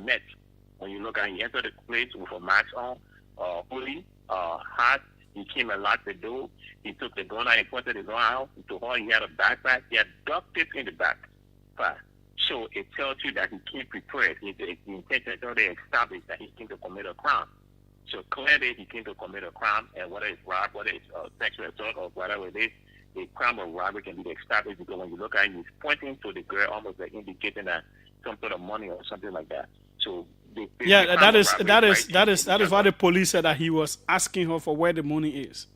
net. When you look at, he entered the place with a mask on, hoodie, hat. He came and locked the door. He took the gun out and pointed the gun out. To her, he had a backpack. He had duct tape in the backpack. So it tells you that he came prepared. The intention is already established that he came to commit a crime. So clearly he came to commit a crime, and whether it's rob, whether it's sexual assault or whatever it is, the crime of robbery can be established because when you look at him, he's pointing to the girl almost like indicating that some sort of money or something like that. So that is why the police said that he was asking her for where the money is.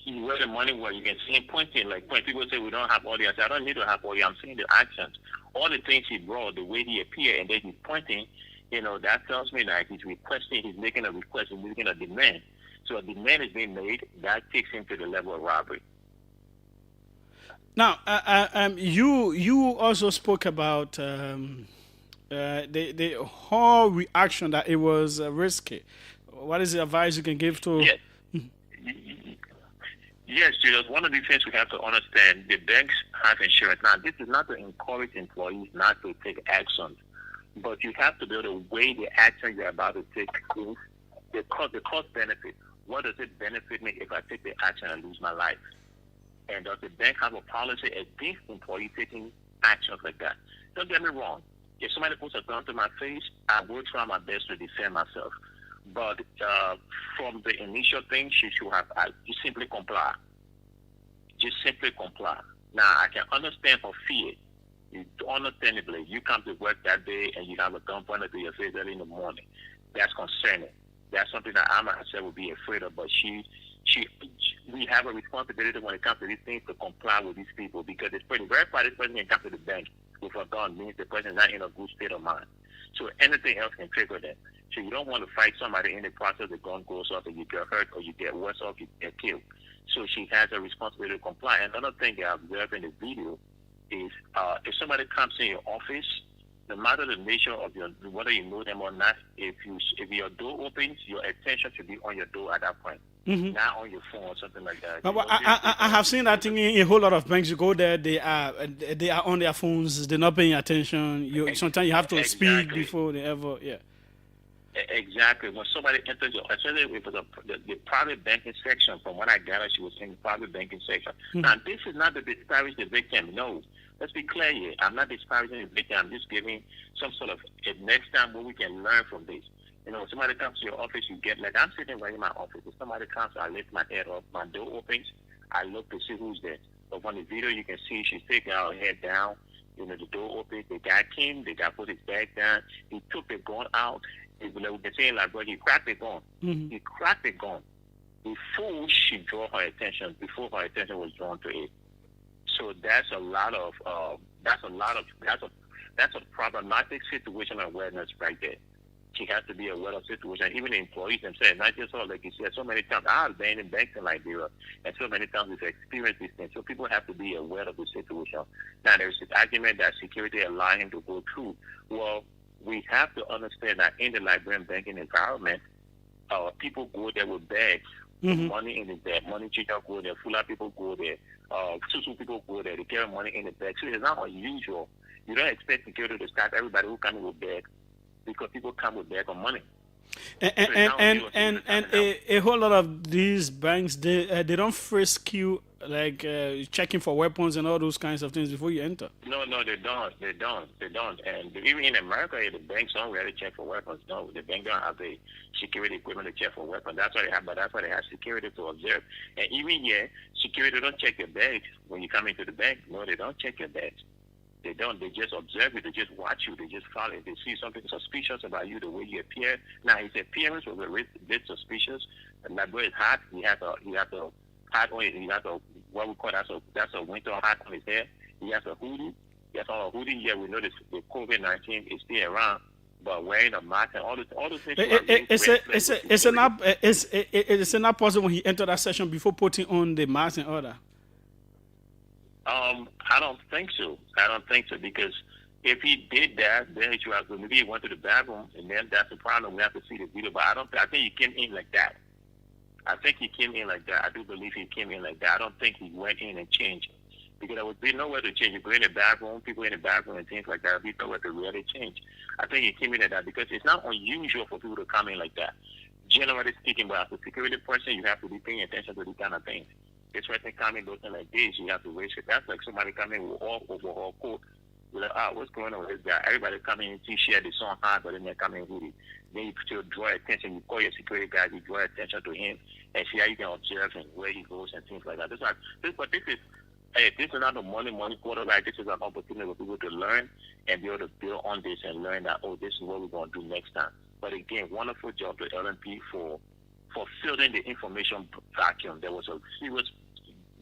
Where the money was, you can see him pointing. Like when people say we don't have all the answers, I don't need to have all the. I'm seeing the actions, all the things he brought, the way he appeared, and then he's pointing. That tells me that he's requesting, he's making a request, he's making a demand. So a demand is being made, that takes him to the level of robbery. Now, you also spoke about the whole reaction that it was risky. What is the advice you can give to? Yes. Yes, Julius. One of the things we have to understand, the banks have insurance. Now, this is not to encourage employees not to take action. But you have to be able to weigh the action you're about to take is the cost benefit. What does it benefit me if I take the action and lose my life? And does the bank have a policy against employees taking actions like that? Don't get me wrong. If somebody puts a gun to my face, I will try my best to defend myself. But from the initial thing, she should have just simply comply. Just simply comply. Now, I can understand her fear. Understandably, you come to work that day and you have a gun pointed to your face early in the morning. That's concerning. That's something that I myself would be afraid of. But we have a responsibility when it comes to these things to comply with these people because it's pretty verify this person can come to the bank with a gun means the person is not in a good state of mind. So anything else can trigger them. So you don't want to fight somebody in the process. The gun goes off and you get hurt or you get worse off, you get killed. So she has a responsibility to comply. And another thing that I observed in the video is if somebody comes in your office, no matter the nature of whether you know them or not, if your door opens, your attention should be on your door at that point, not on your phone or something like that. I have seen that thing in a whole lot of banks. You go there, they are on their phones. They're not paying attention. Sometimes you have to speak before they ever. Yeah. Exactly. When somebody enters especially if it's the private banking section, from what I gathered, she was in the private banking section. Now, this is not to disparage the victim. No. Let's be clear here. I'm not disparaging the victim. I'm just giving some sort of next time what we can learn from this. When somebody comes to your office, you get like I'm sitting right in my office. If somebody comes, I lift my head up. My door opens. I look to see who's there. But on the video, you can see she's taking her head down. The door opens. The guy came. The guy put his bag down. He took the gun out. They're saying like, bro, he cracked the gun. He cracked the gun before she drew her attention. Before her attention was drawn to it. So that's a problematic situation awareness right there. She has to be aware of situation. Even the employees themselves, not just all like you said. So many times I've been in banks in Liberia, and so many times we've experienced these things. So people have to be aware of the situation. Now there's this argument that security allow him to go through. Well, we have to understand that in the Liberian banking environment, people go there with bags. Money in the bag, money changers go there, fuller people go there, Susu people go there, they carry money in the bag. So it's not unusual. You don't expect security to stop everybody who comes with bags because people come with bag of money. And a whole lot of these banks, they don't frisk you like checking for weapons and all those kinds of things before you enter. No, they don't. And even in America, the banks don't really check for weapons. No, the bank don't have the security equipment to check for weapons. That's why they have, but that's why they have security to observe. And even here, security don't check your bags when you come into the bank. No, they don't check your bags. They don't. They just observe you. They just watch you. They just follow. If they see something suspicious about you, the way you appear. Now, his appearance was a bit suspicious. And my boy is hot. He has a hat on. He has a what we call that's a winter hat on his head. He has a hoodie. He has on a hoodie. Yeah, we know the COVID-19 is still around, but wearing a mask and all those things. It's not possible when he entered that session before putting on the mask and all that. I don't think so. Because if he did that, then he should have maybe he went to the bathroom, and then that's the problem. We have to see the video. But I think he came in like that. I do believe he came in like that. I don't think he went in and changed. because there would be nowhere to change. You go in the bathroom, people in the bathroom and things like that, there would be nowhere to really change. I think it came in at that because it's not unusual for people to come in like that. Generally speaking, but as a security person, you have to be paying attention to these kind of things. This person coming looking like this, you have to raise it. That's like somebody coming with all overall coat. You're like, what's going on with this guy? Everybody coming in t-shirt, they so hard, but then they're coming with it. Then you still draw attention. You call your security guy, you draw attention to him and see how you can observe him, where he goes and things like that. This is not a money quarter, right? This is an opportunity for people to learn and be able to build on this and learn that, this is what we're going to do next time. But again, wonderful job to LMP for filling the information vacuum. There was a serious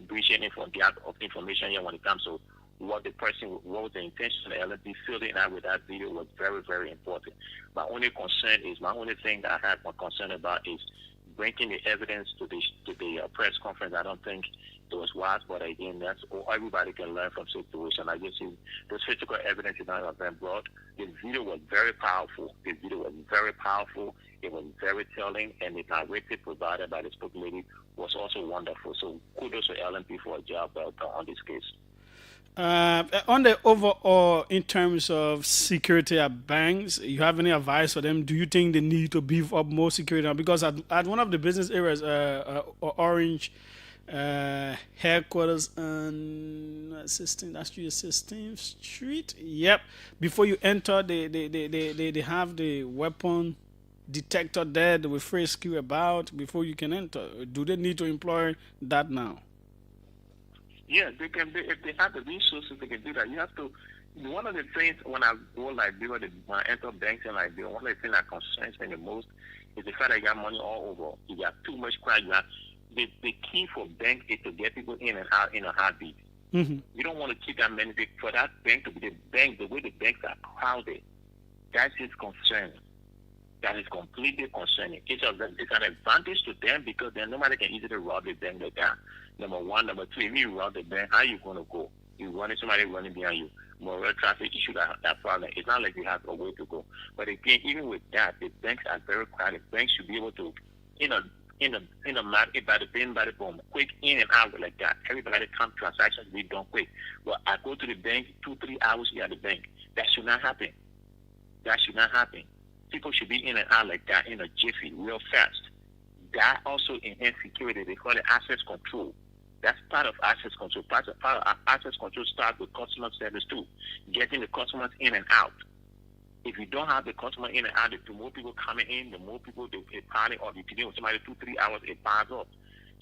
breaching of information here when it comes to what was the intention of LMP filling out with that video was very, very important. My only thing that I had my concern about is bringing the evidence to the press conference. I don't think it was wise, but again, that's all everybody can learn from situation. I guess the physical evidence is not have been brought. The video was very powerful. It was very telling, and the narrative provided by the spokesperson was also wonderful. So kudos to LMP for a job well done on this case. On the overall, in terms of security at banks, you have any advice for them? Do you think they need to beef up more security now? Because at one of the business areas, Orange headquarters on 16th Street. Yep. Before you enter, they have the weapon detector there. They will frisk you about before you can enter. Do they need to employ that now? Yeah, they can. If they have the resources, they can do that. You have to. One of the things when I go Liberia, when I enter banks in Liberia, one of the things that concerns me the most is the fact that you got money all over. You got too much crime. The key for bank is to get people in and out in a heartbeat. Mm-hmm. You don't want to keep that many people. For that bank to be the way the banks are crowded, that is concerning. That is completely concerning. It's an advantage to them because then nobody can easily rob the bank like that. Number one. Number two, if you rob the bank, how are you going to go? You running somebody running behind you. Moral traffic issue that problem. It's not like you have a way to go. But again, even with that, the banks are very crowded. Banks should be able to, in a matter by the boom, quick in and out like that. Everybody come transactions be done quick. Well, I go to the bank 2-3 hours here at the bank. That should not happen. People should be in and out like that in a jiffy, real fast. That also enhances security. They call it access control. That's part of access control. Part of access control starts with customer service too, getting the customers in and out. If you don't have the customer in and out, the more people coming in, the more people they party, or if you deal with somebody 2-3 hours, it piles up.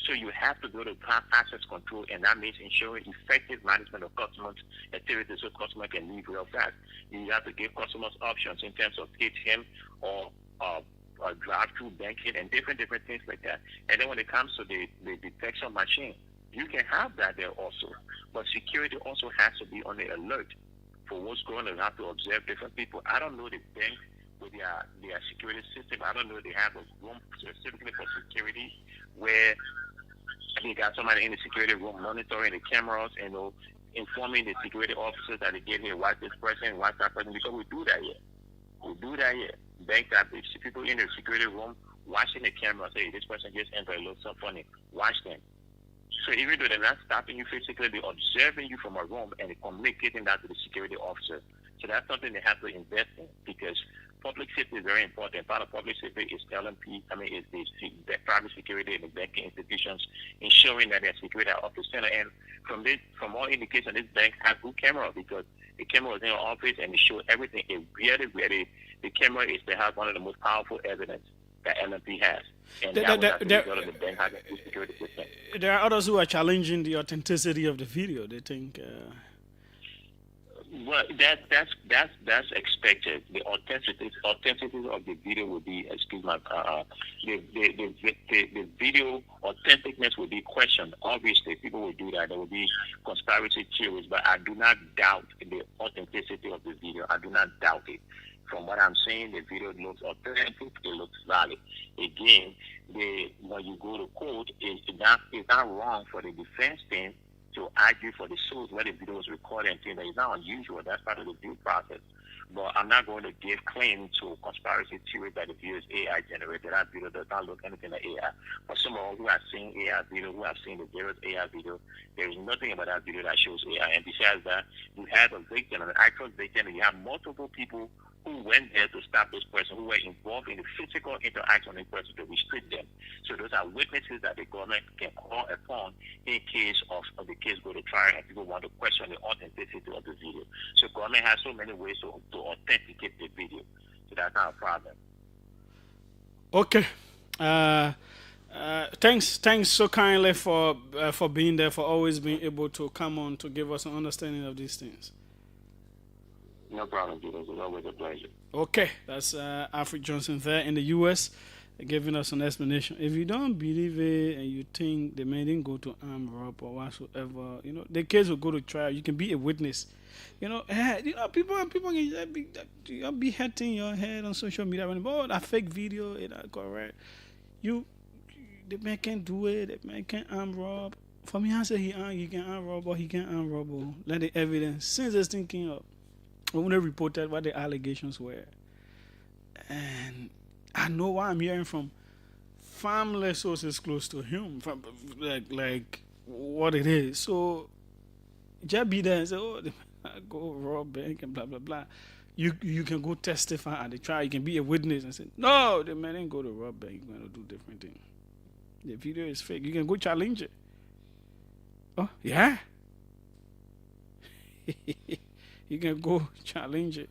So you have to go to have access control, and that means ensuring effective management of customers' activities so customers can leave real fast. You have to give customers options in terms of ATM or drive-through banking and different things like that. And then when it comes to the detection machine, you can have that there also. But security also has to be on the alert for what's going on. You have to observe different people. I don't know the bank with their security system. I don't know if they have a room specifically for security where they got somebody in the security room monitoring the cameras and informing the security officers that they get here, watch this person, watch that person, because we do that here. Banks have people in the security room watching the cameras. Hey, this person just entered, it looks so funny. Watch them. So even though they're not stopping you physically, they're observing you from a room and communicating that to the security officer. So that's something they have to invest in because public safety is very important. Part of public safety is LMP, is the private security and the banking institutions ensuring that their security are up to center. And from all indications, this bank has good camera because the camera is in your office and it shows everything. It really, the camera is perhaps one of the most powerful evidence that LMP has. And the bank has a good security system. There are others who are challenging the authenticity of the video. They think. Well, that's expected. The authenticity of the video will be, the video authenticness will be questioned. Obviously, people will do that. There will be conspiracy theories, but I do not doubt the authenticity of the video. I do not doubt it. From what I'm saying, the video looks authentic. It looks valid. Again, when you go to court, it's not wrong for the defense team to argue for the source where the video was recorded and things that is not unusual. That's part of the due process. But I'm not going to give claim to conspiracy theory that the video is AI generated. That video does not look anything like AI. For someone who has seen AI video, who has seen the various AI video, there is nothing about that video that shows AI. And besides that, you have a victim, an actual victim, and you have multiple people who went there to stop this person, who were involved in the physical interaction with the person to restrict them. So those are witnesses that the government can call upon in case of the case go to trial and people want to question the authenticity of the video. So government has so many ways to authenticate the video. So that's not a problem. Okay. Thanks so kindly for being there, for always being able to come on to give us an understanding of these things. No problem, Julius. It's always a pleasure. Okay, that's Alfred Johnson there in the U.S. giving us an explanation. If you don't believe it and you think the man didn't go to armed rob or whatsoever, the case will go to trial. You can be a witness. People can be hitting your head on social media. Oh, that fake video, it not correct. The man can't do it. The man can't arm rob. For me, I say he can arm rob or he can't arm rob. Let the evidence. Since this thing came up, when they reported what the allegations were, and I know what I'm hearing from family sources close to him, from like what it is. So just be there and say, oh, I go rob bank and blah blah blah. You can go testify at the trial. You can be a witness and say, no, the man didn't go to rob bank. He's going to do different things. The video is fake. You can go challenge it. Oh yeah. You can go challenge it.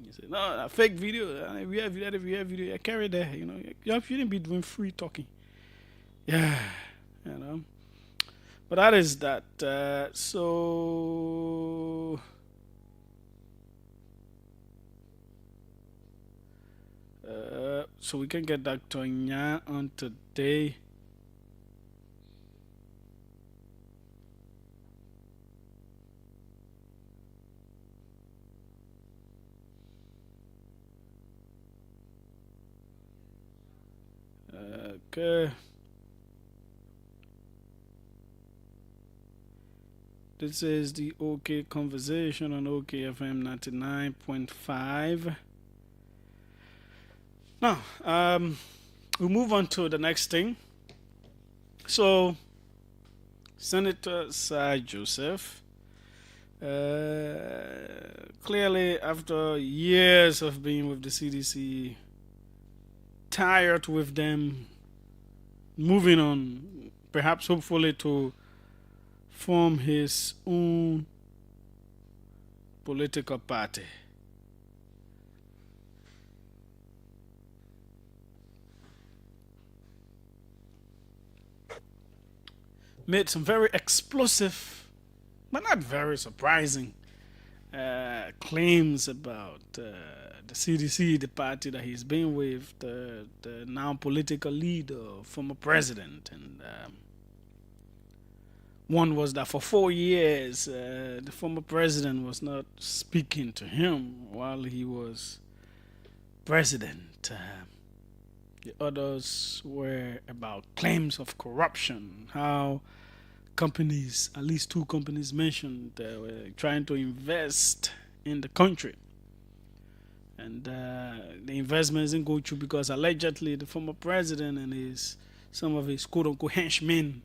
You say, no, a fake video. If you have video, you carry there. You shouldn't be doing free talking. Yeah, But that is that. So we can get Dr. Nya on today. Okay. This is the OK Conversation on OKFM 99.5. Now, we move on to the next thing. So, Senator Sir Joseph, clearly after years of being with the CDC, tired with them, moving on, perhaps hopefully to form his own political party. Made some very explosive, but not very surprising, claims about the CDC, the party that he's been with, the now political leader, former president. And one was that for 4 years, the former president was not speaking to him while he was president. The others were about claims of corruption, how companies, at least 2 companies mentioned, were trying to invest in the country. And the investments didn't go through because allegedly the former president and some of his quote-unquote henchmen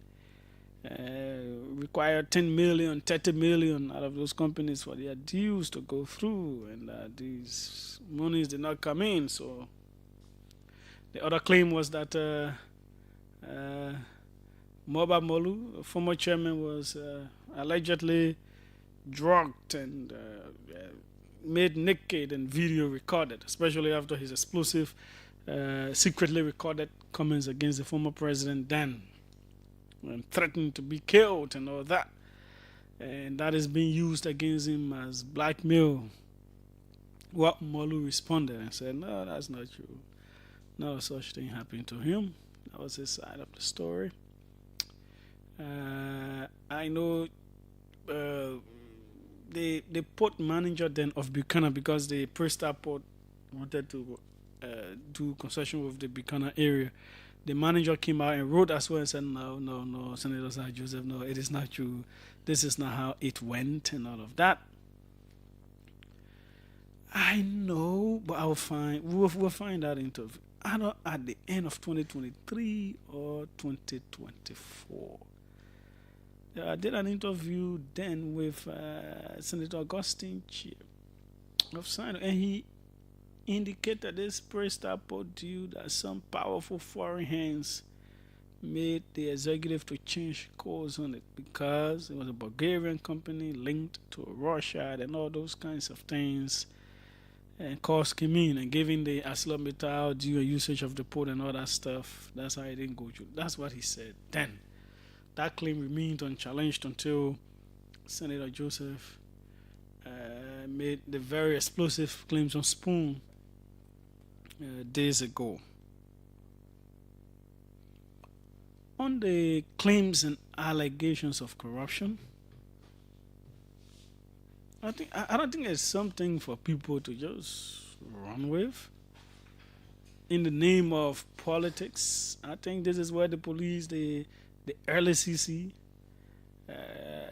required 10 million, 30 million out of those companies for their deals to go through, and these monies did not come in. So the other claim was that Moba Molu, a former chairman, was allegedly drugged and made naked and video recorded, especially after his explosive, secretly recorded comments against the former president then, and threatening to be killed and all that. And that is being used against him as blackmail. What Molu responded and said, no, that's not true. No such thing happened to him. That was his side of the story. I know the port manager then of Buchanan, because the Prestar Port wanted to do concession with the Buchanan area, the manager came out and wrote as well and said, no, no, no, Senator Sir Joseph, no, it is not true. This is not how it went and all of that. I know, but we'll find that interview. I don't at the end of 2023 or 2024. I did an interview then with Senator Augustine Chip of Sino, and he indicated this press report due that some powerful foreign hands made the executive to change course on it because it was a Bulgarian company linked to Russia and all those kinds of things. And costs came in and giving the ArcelorMittal due usage of the port and all that stuff. That's how it didn't go through. That's what he said. Then that claim remained unchallenged until Senator Joseph made the very explosive claims on Spoon days ago. On the claims and allegations of corruption, I don't think it's something for people to just run with in the name of politics. I think this is where the police, the LCC,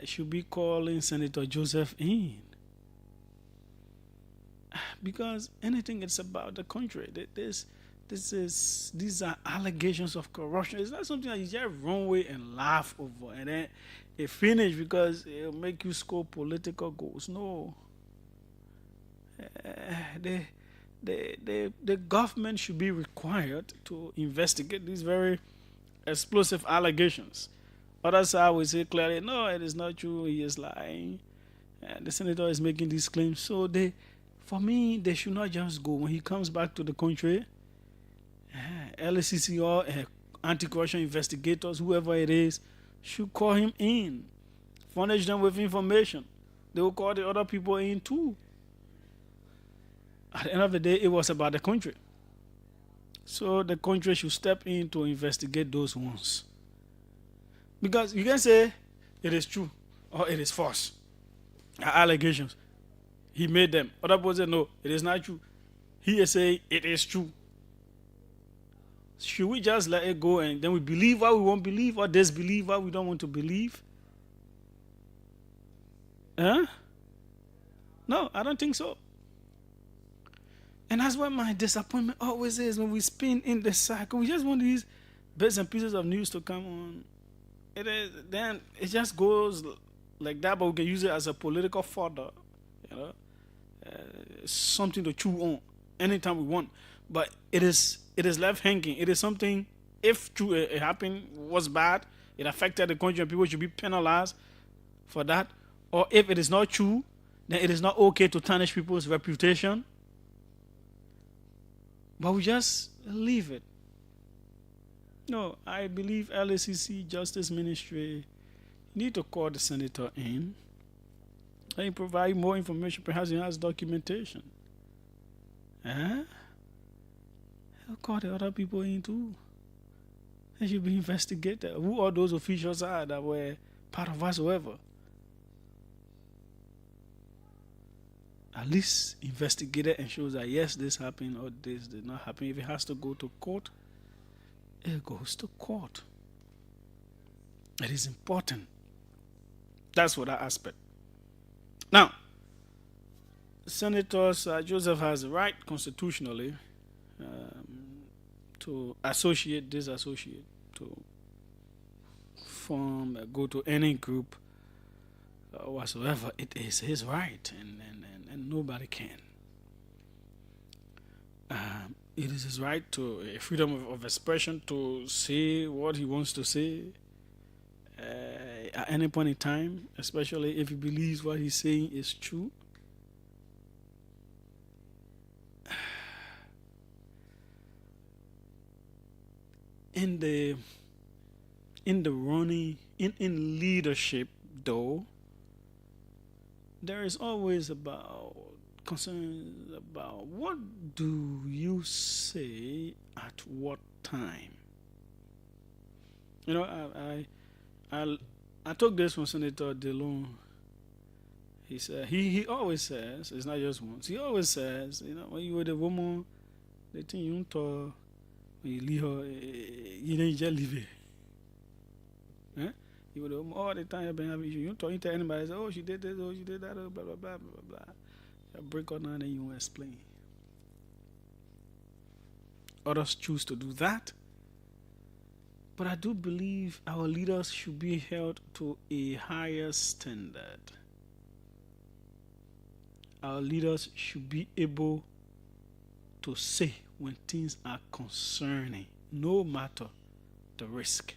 should be calling Senator Joseph in, because anything it's about the country. These are allegations of corruption. It's not something that you just run away and laugh over and then it finish because it'll make you score political goals. No. The government should be required to investigate these very explosive allegations. Others side will say clearly, no, it is not true, he is lying. And the senator is making these claims. So for me, they should not just go. When he comes back to the country, LCC or anti-corruption investigators, whoever it is, should call him in, furnish them with information. They will call the other people in too. At the end of the day, it was about the country. So the country should step in to investigate those ones. Because you can say it is true or it is false. Allegations. He made them. Other people say no, it is not true. He is saying it is true. Should we just let it go and then we believe what we won't believe or disbelieve what we don't want to believe? Huh? No, I don't think so. And that's why my disappointment always is when we spin in the cycle. We just want these bits and pieces of news to come on. Then it just goes like that, but we can use it as a political fodder, something to chew on anytime we want. But it is left hanging. It is something, if true it happened, was bad, it affected the country and people should be penalized for that. Or if it is not true, then it is not okay to tarnish people's reputation. But we just leave it. No, I believe LACC Justice Ministry need to call the senator in and provide more information. Perhaps he has documentation. Huh? He'll call the other people in too. They should be investigated. Who all those officials are that were part of whatsoever? At least investigate it and shows that yes, this happened or this did not happen. If it has to go to court, it goes to court. It is important. That's for that aspect. Now, Senator Joseph has the right constitutionally to associate, disassociate, to form, go to any group whatsoever. It is his right, and nobody can. It is his right to freedom of expression to say what he wants to say at any point in time, especially if he believes what he's saying is true. In leadership, though, there is always about concerns about what do you say at what time. I took this from Senator DeLong. He said he always says, it's not just once, he always says, when you were the woman, the thing you talk, When you leave her, you don't just leave her. Eh? You would all the time you've been having issues. You don't talk to anybody. Say, oh, she did this, oh, she did that, oh, blah, blah, blah, blah, blah, blah. You break on and then you won't explain. Others choose to do that. But I do believe our leaders should be held to a higher standard. Our leaders should be able to say when things are concerning, no matter the risk.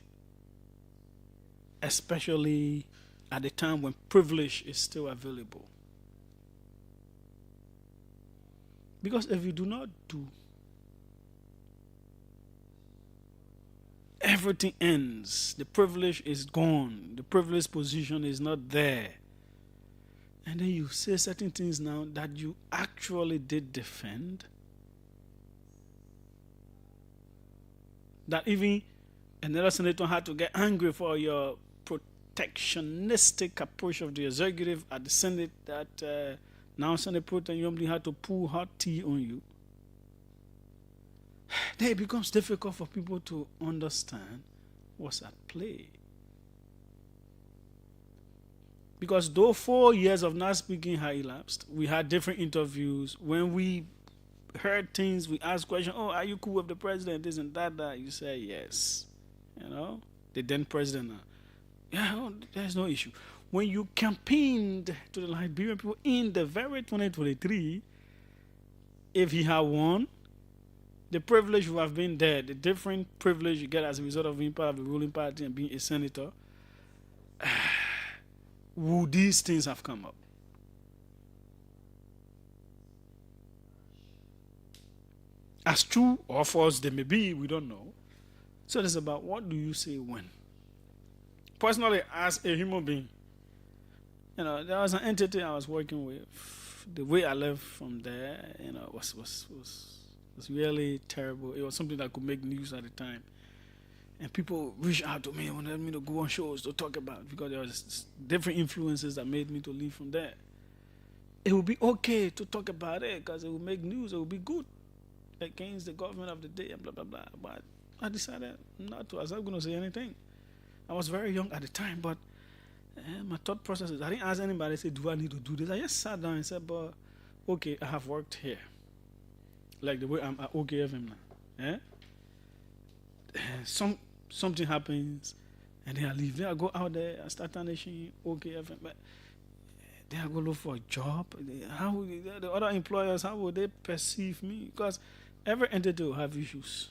Especially at the time when privilege is still available. Because if you do not do, everything ends. The privilege is gone. The privileged position is not there. And then you say certain things now that you actually did defend. That even another senator had to get angry for your protectionistic approach of the executive at the Senate that now Senate Pro Tem Yomli had to pull hot tea on you. Then it becomes difficult for people to understand what's at play. Because though 4 years of not speaking had elapsed, we had different interviews. When we heard things, we asked questions, oh, are you cool with the president, this and that? You say yes. You know, the then president now. Yeah, oh, there's no issue. When you campaigned to the Liberian people in the very 2023, if he had won, the privilege would have been there. The different privilege you get as a result of being part of the ruling party and being a senator, would these things have come up? As true or false they may be, we don't know. So it's about what do you say when? Personally, as a human being, you know, there was an entity I was working with. The way I left from there, you know, was really terrible. It was something that could make news at the time. And people reached out to me and wanted me to go on shows to talk about it because there was different influences that made me to leave from there. It would be okay to talk about it because it would make news. It would be good against the government of the day and blah, blah, blah. But I decided not to. I was not going to say anything. I was very young at the time, but my thought process is I didn't ask anybody, say, do I need to do this? I just sat down and said, but okay, I have worked here. Like the way I'm at OKFM now. Something happens and then I leave. Then I go out there, I start tarnishing OKFM. But then I go look for a job. How the other employers, how will they perceive me? Because every entity will have issues.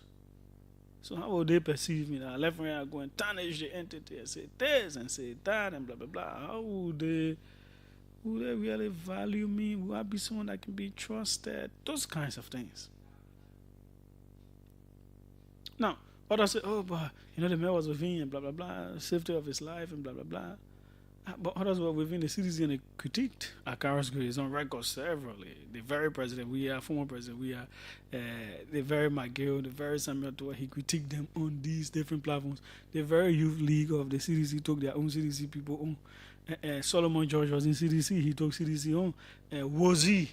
So how will they perceive me? That I left and I go and tarnish the entity and say this and say that and blah blah blah. How would they really value me? Will I be someone that can be trusted? Those kinds of things. Now, others say, oh, but you know the mayor was with him and blah blah blah, safety of his life and blah blah blah. But others were within the CDC and they critiqued Akaras Grace on record severally. The very president we are, former president we are, the very McGill, the very Samuel Toa, he critiqued them on these different platforms. The very youth league of the CDC took their own CDC people on. Solomon George was in CDC, he took CDC on. Wozie,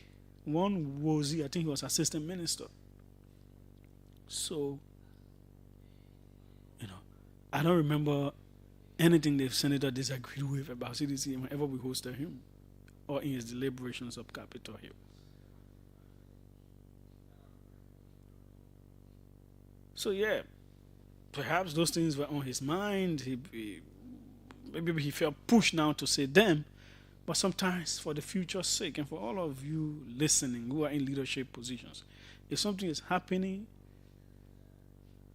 I think he was assistant minister. So, you know, I don't remember anything the senator disagreed with about CDC whenever we hosted him or in his deliberations of Capitol Hill. So yeah, perhaps those things were on his mind. Maybe he felt pushed now to say them, but sometimes for the future's sake and for all of you listening who are in leadership positions, if something is happening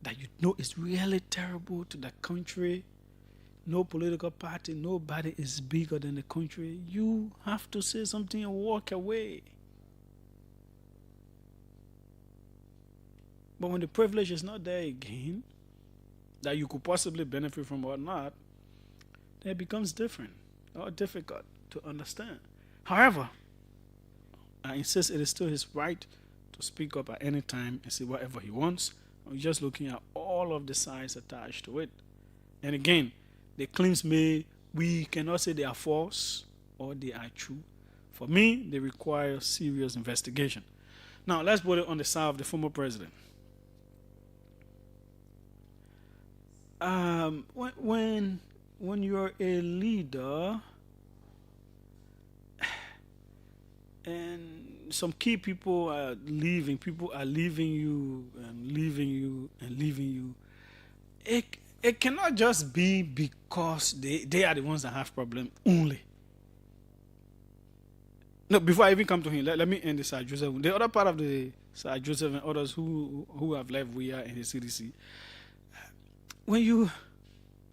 that you know is really terrible to the country, no political party, nobody is bigger than the country, you have to say something and walk away. But when the privilege is not there again, that you could possibly benefit from or not, then it becomes different or difficult to understand. However, I insist it is still his right to speak up at any time and say whatever he wants. I'm just looking at all of the sides attached to it. And again, the claims made, we cannot say they are false or they are true. For me, they require serious investigation. Now, let's put it on the side of the former president. When you're a leader and some key people are leaving you and leaving you and leaving you. It cannot just be because they are the ones that have problem only. No, before I even come to him, let me end the Sir Joseph. The other part of the Sir Joseph and others who have left we are in the CDC. When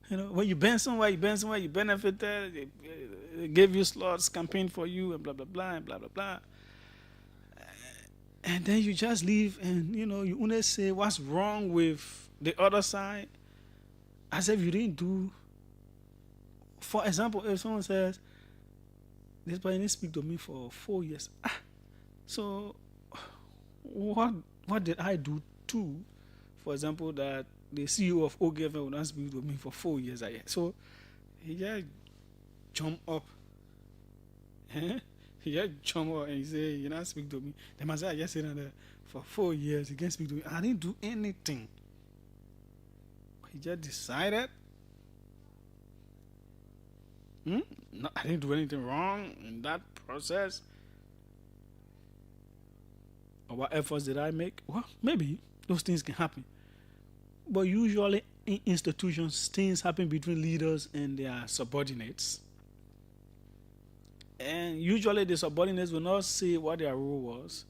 when you bend somewhere, you benefited, they gave you slots, campaign for you, and blah blah blah and blah blah blah. And then you just leave, and you only say what's wrong with the other side, as if you didn't do. For example, if someone says, "This person didn't speak to me for 4 years," so what did I do too? For example, that the CEO of OGF would not speak to me for 4 years. So he just jump up. He just jump up and he say, "You not speak to me." They must say, "I just sitting there for 4 years. He can't speak to me. I didn't do anything." He just decided. No, I didn't do anything wrong in that process. Or what efforts did I make? Well, maybe those things can happen. But usually in institutions, things happen between leaders and their subordinates. And usually the subordinates will not say what their role was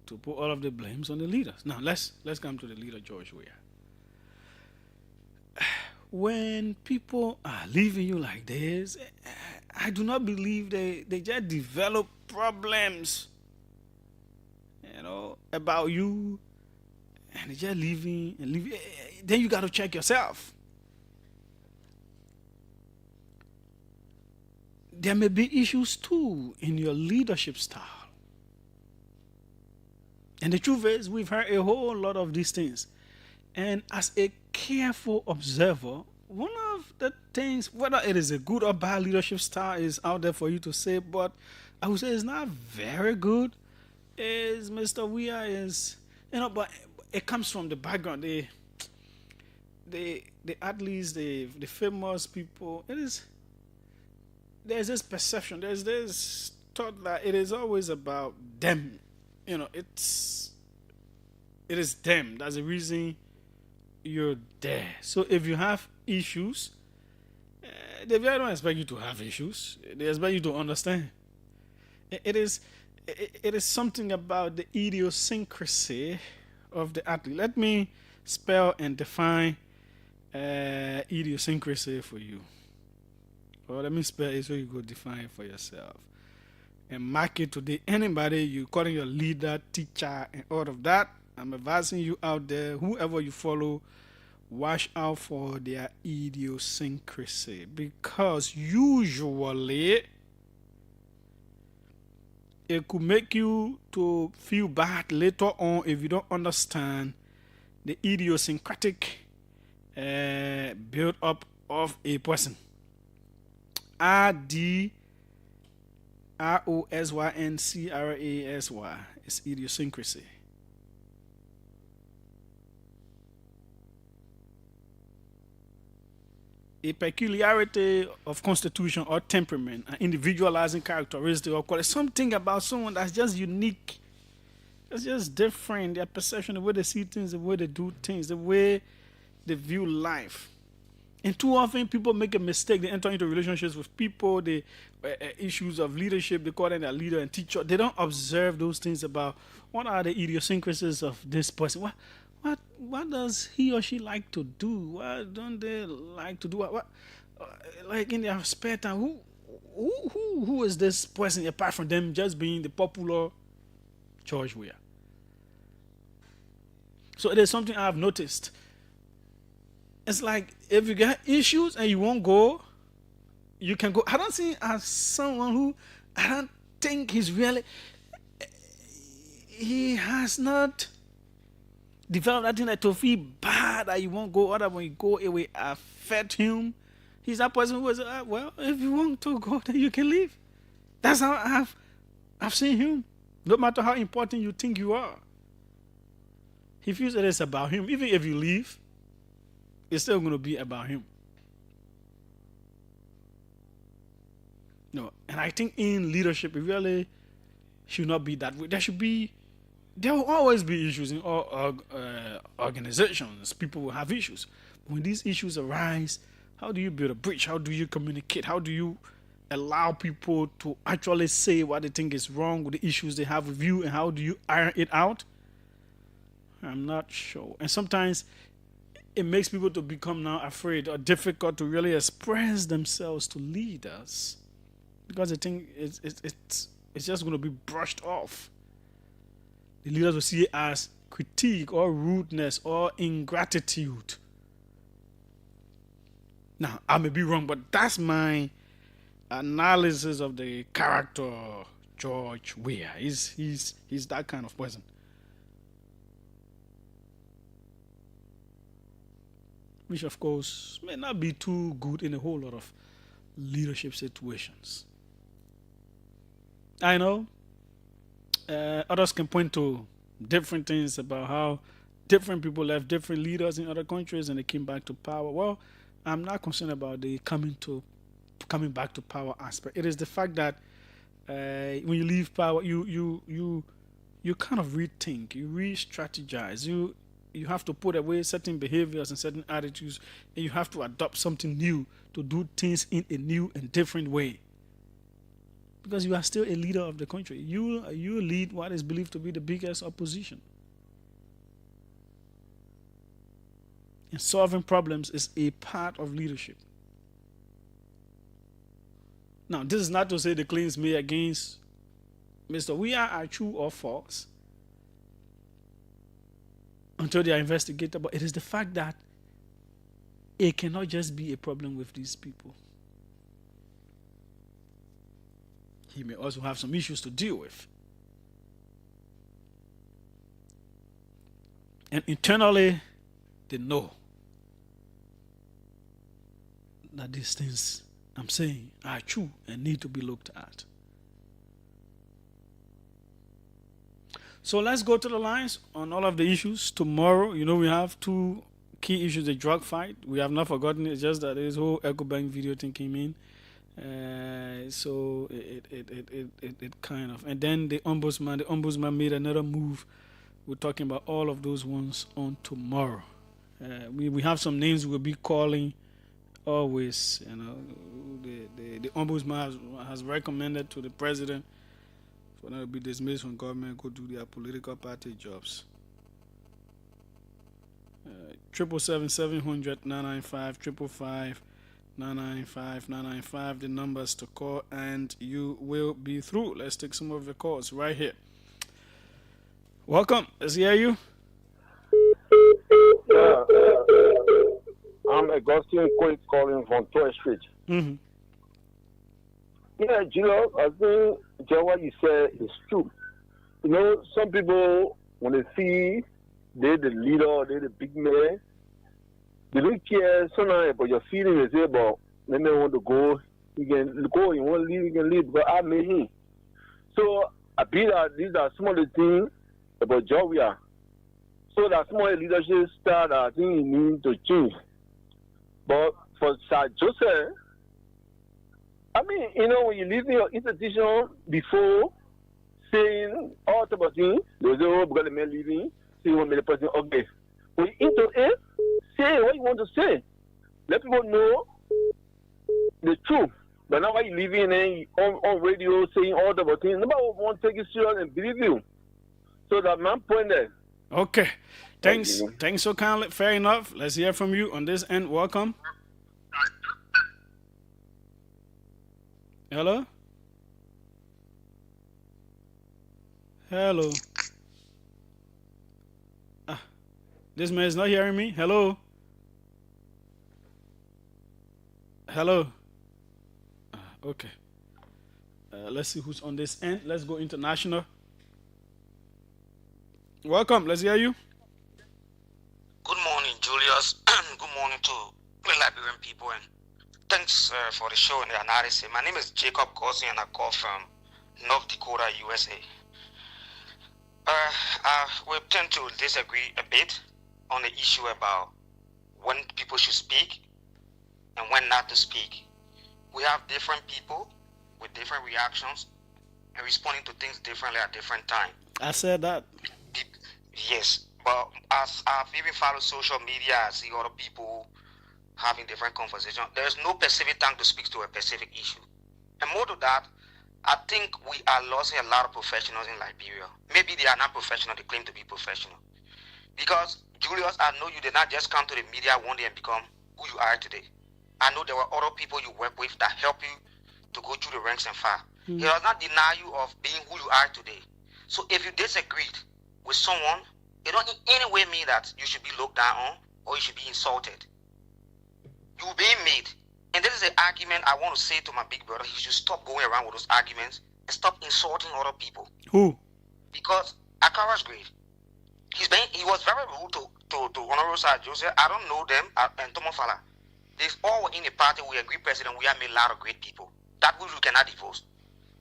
to put all of the blames on the leaders. Now let's come to the leader, George Weah. When people are leaving you like this, I do not believe they just develop problems, about you, and they just leaving and leaving. Then you got to check yourself. There may be issues too in your leadership style. And the truth is, we've heard a whole lot of these things. And as a careful observer, one of the things, whether it is a good or bad leadership style, is out there for you to say, but I would say it's not very good, is Mr. Weah is, but it comes from the background. The athletes, the famous people, there's this perception, there's this thought that it is always about them. It is them. That's the reason you're there. So if you have issues, they don't expect you to have issues. They expect you to understand. It is something about the idiosyncrasy of the athlete. Let me spell and define idiosyncrasy for you. Or let me spell it so you go define it for yourself. And mark it today. Anybody you calling your leader, teacher, and all of that, I'm advising you out there, whoever you follow, watch out for their idiosyncrasy. Because usually it could make you to feel bad later on if you don't understand the idiosyncratic build up of a person. IDROSYNCRASY is idiosyncrasy. A peculiarity of constitution or temperament, an individualizing characteristic or quality, something about someone that's just unique. It's just different. Their perception, the way they see things, the way they do things, the way they view life. And too often people make a mistake. They enter into relationships with people, the issues of leadership, they call them their leader and teacher. They don't observe those things about what are the idiosyncrasies of this person. What does he or she like to do? What don't they like to do? What like in their spare time? Who is this person apart from them just being the popular George Weah? So it is something I've noticed. It's like if you get issues and you won't go, you can go. I don't see as someone who I don't think he has not developed that thing that to feel bad that you won't go, other when you go it will affect him. He's that person who was well, if you want to go, then you can leave. That's how I've seen him. No matter how important you think you are, he feels it is about him. Even if you leave, it's still going to be about him. No, and I think in leadership, it really should not be that way. There will always be issues in all organizations. People will have issues. When these issues arise, how do you build a bridge? How do you communicate? How do you allow people to actually say what they think is wrong with the issues they have with you, and how do you iron it out? I'm not sure. And sometimes it makes people to become now afraid or difficult to really express themselves to leaders because they think it's just going to be brushed off. The leaders will see it as critique or rudeness or ingratitude. Now, I may be wrong, but that's my analysis of the character George Weah. He's that kind of person. Which, of course, may not be too good in a whole lot of leadership situations. I know others can point to different things about how different people left different leaders in other countries and they came back to power. Well, I'm not concerned about the coming back to power aspect. It is the fact that when you leave power, you kind of rethink, you re-strategize, you have to put away certain behaviors and certain attitudes, and you have to adopt something new to do things in a new and different way. Because you are still a leader of the country. You lead what is believed to be the biggest opposition. And solving problems is a part of leadership. Now, this is not to say the claims made against Mr. Weah are true or false until they are investigated, but it is the fact that it cannot just be a problem with these people. He may also have some issues to deal with. And internally, they know that these things I'm saying are true and need to be looked at. So let's go to the lines on all of the issues. Tomorrow, we have two key issues: the drug fight. We have not forgotten it. It's just that this whole EcoBank video thing came in. So it kind of, and then the ombudsman made another move. We're talking about all of those ones on tomorrow. We have some names we'll be calling always. The ombudsman has recommended to the president for them to be dismissed from government, go do their political party jobs. 777-700-995, 555-995, the numbers to call, and you will be through. Let's take some of the calls right here. Welcome. Let's hear you. I'm Augustine Quick calling from Troy Street. Mm-hmm. Yeah, Julius, I think what you said is true. Some people, when they see they're the leader, they're the big man, they don't care sometimes about your feeling. They say, "But let me want to go. You can go. You want to leave. You can leave." But I made him. So I believe that these are some of the things about Georgia. So that some of the leadership style that I think you need to change. But for Sir Joseph, I mean, when you leave your institution before saying all type of things, they will say, "Oh, because the man leaving, say one minute person." Okay, when you into it, say what you want to say. Let people know the truth. But now, while you leaving and on radio saying all type of things, nobody will want to take you serious and believe you. So that my point there. Okay. Thanks so kindly. Fair enough. Let's hear from you on this end. Welcome. Hello? Hello. This man is not hearing me. Hello? Hello? Okay. Let's see who's on this end. Let's go international. Welcome. Let's hear you. Good morning, Julius. Good morning to the Liberian people, and thanks for the show and the analysis. My name is Jacob Gossi, and I call from North Dakota, USA. We tend to disagree a bit on the issue about when people should speak and when not to speak. We have different people with different reactions and responding to things differently at different times. I said that. Yes, but as I've even followed social media, I see other people having different conversations. There's no specific time to speak to a specific issue. And more to that, I think we are losing a lot of professionals in Liberia. Maybe they are not professional, they claim to be professional. Because, Julius, I know you did not just come to the media one day and become who you are today. I know there were other people you work with that help you to go through the ranks and file. It does not deny you of being who you are today. So if you disagreed with someone, it don't in any way mean that you should be looked down on or you should be insulted. You're being made. And this is an argument I want to say to my big brother. He should stop going around with those arguments and stop insulting other people. Who? Because Akara's great. He was very rude to Honorable Sir Joseph. I don't know them and Tomofala. They all were in the party. We agree, President. We have made a lot of great people. That we cannot divorce.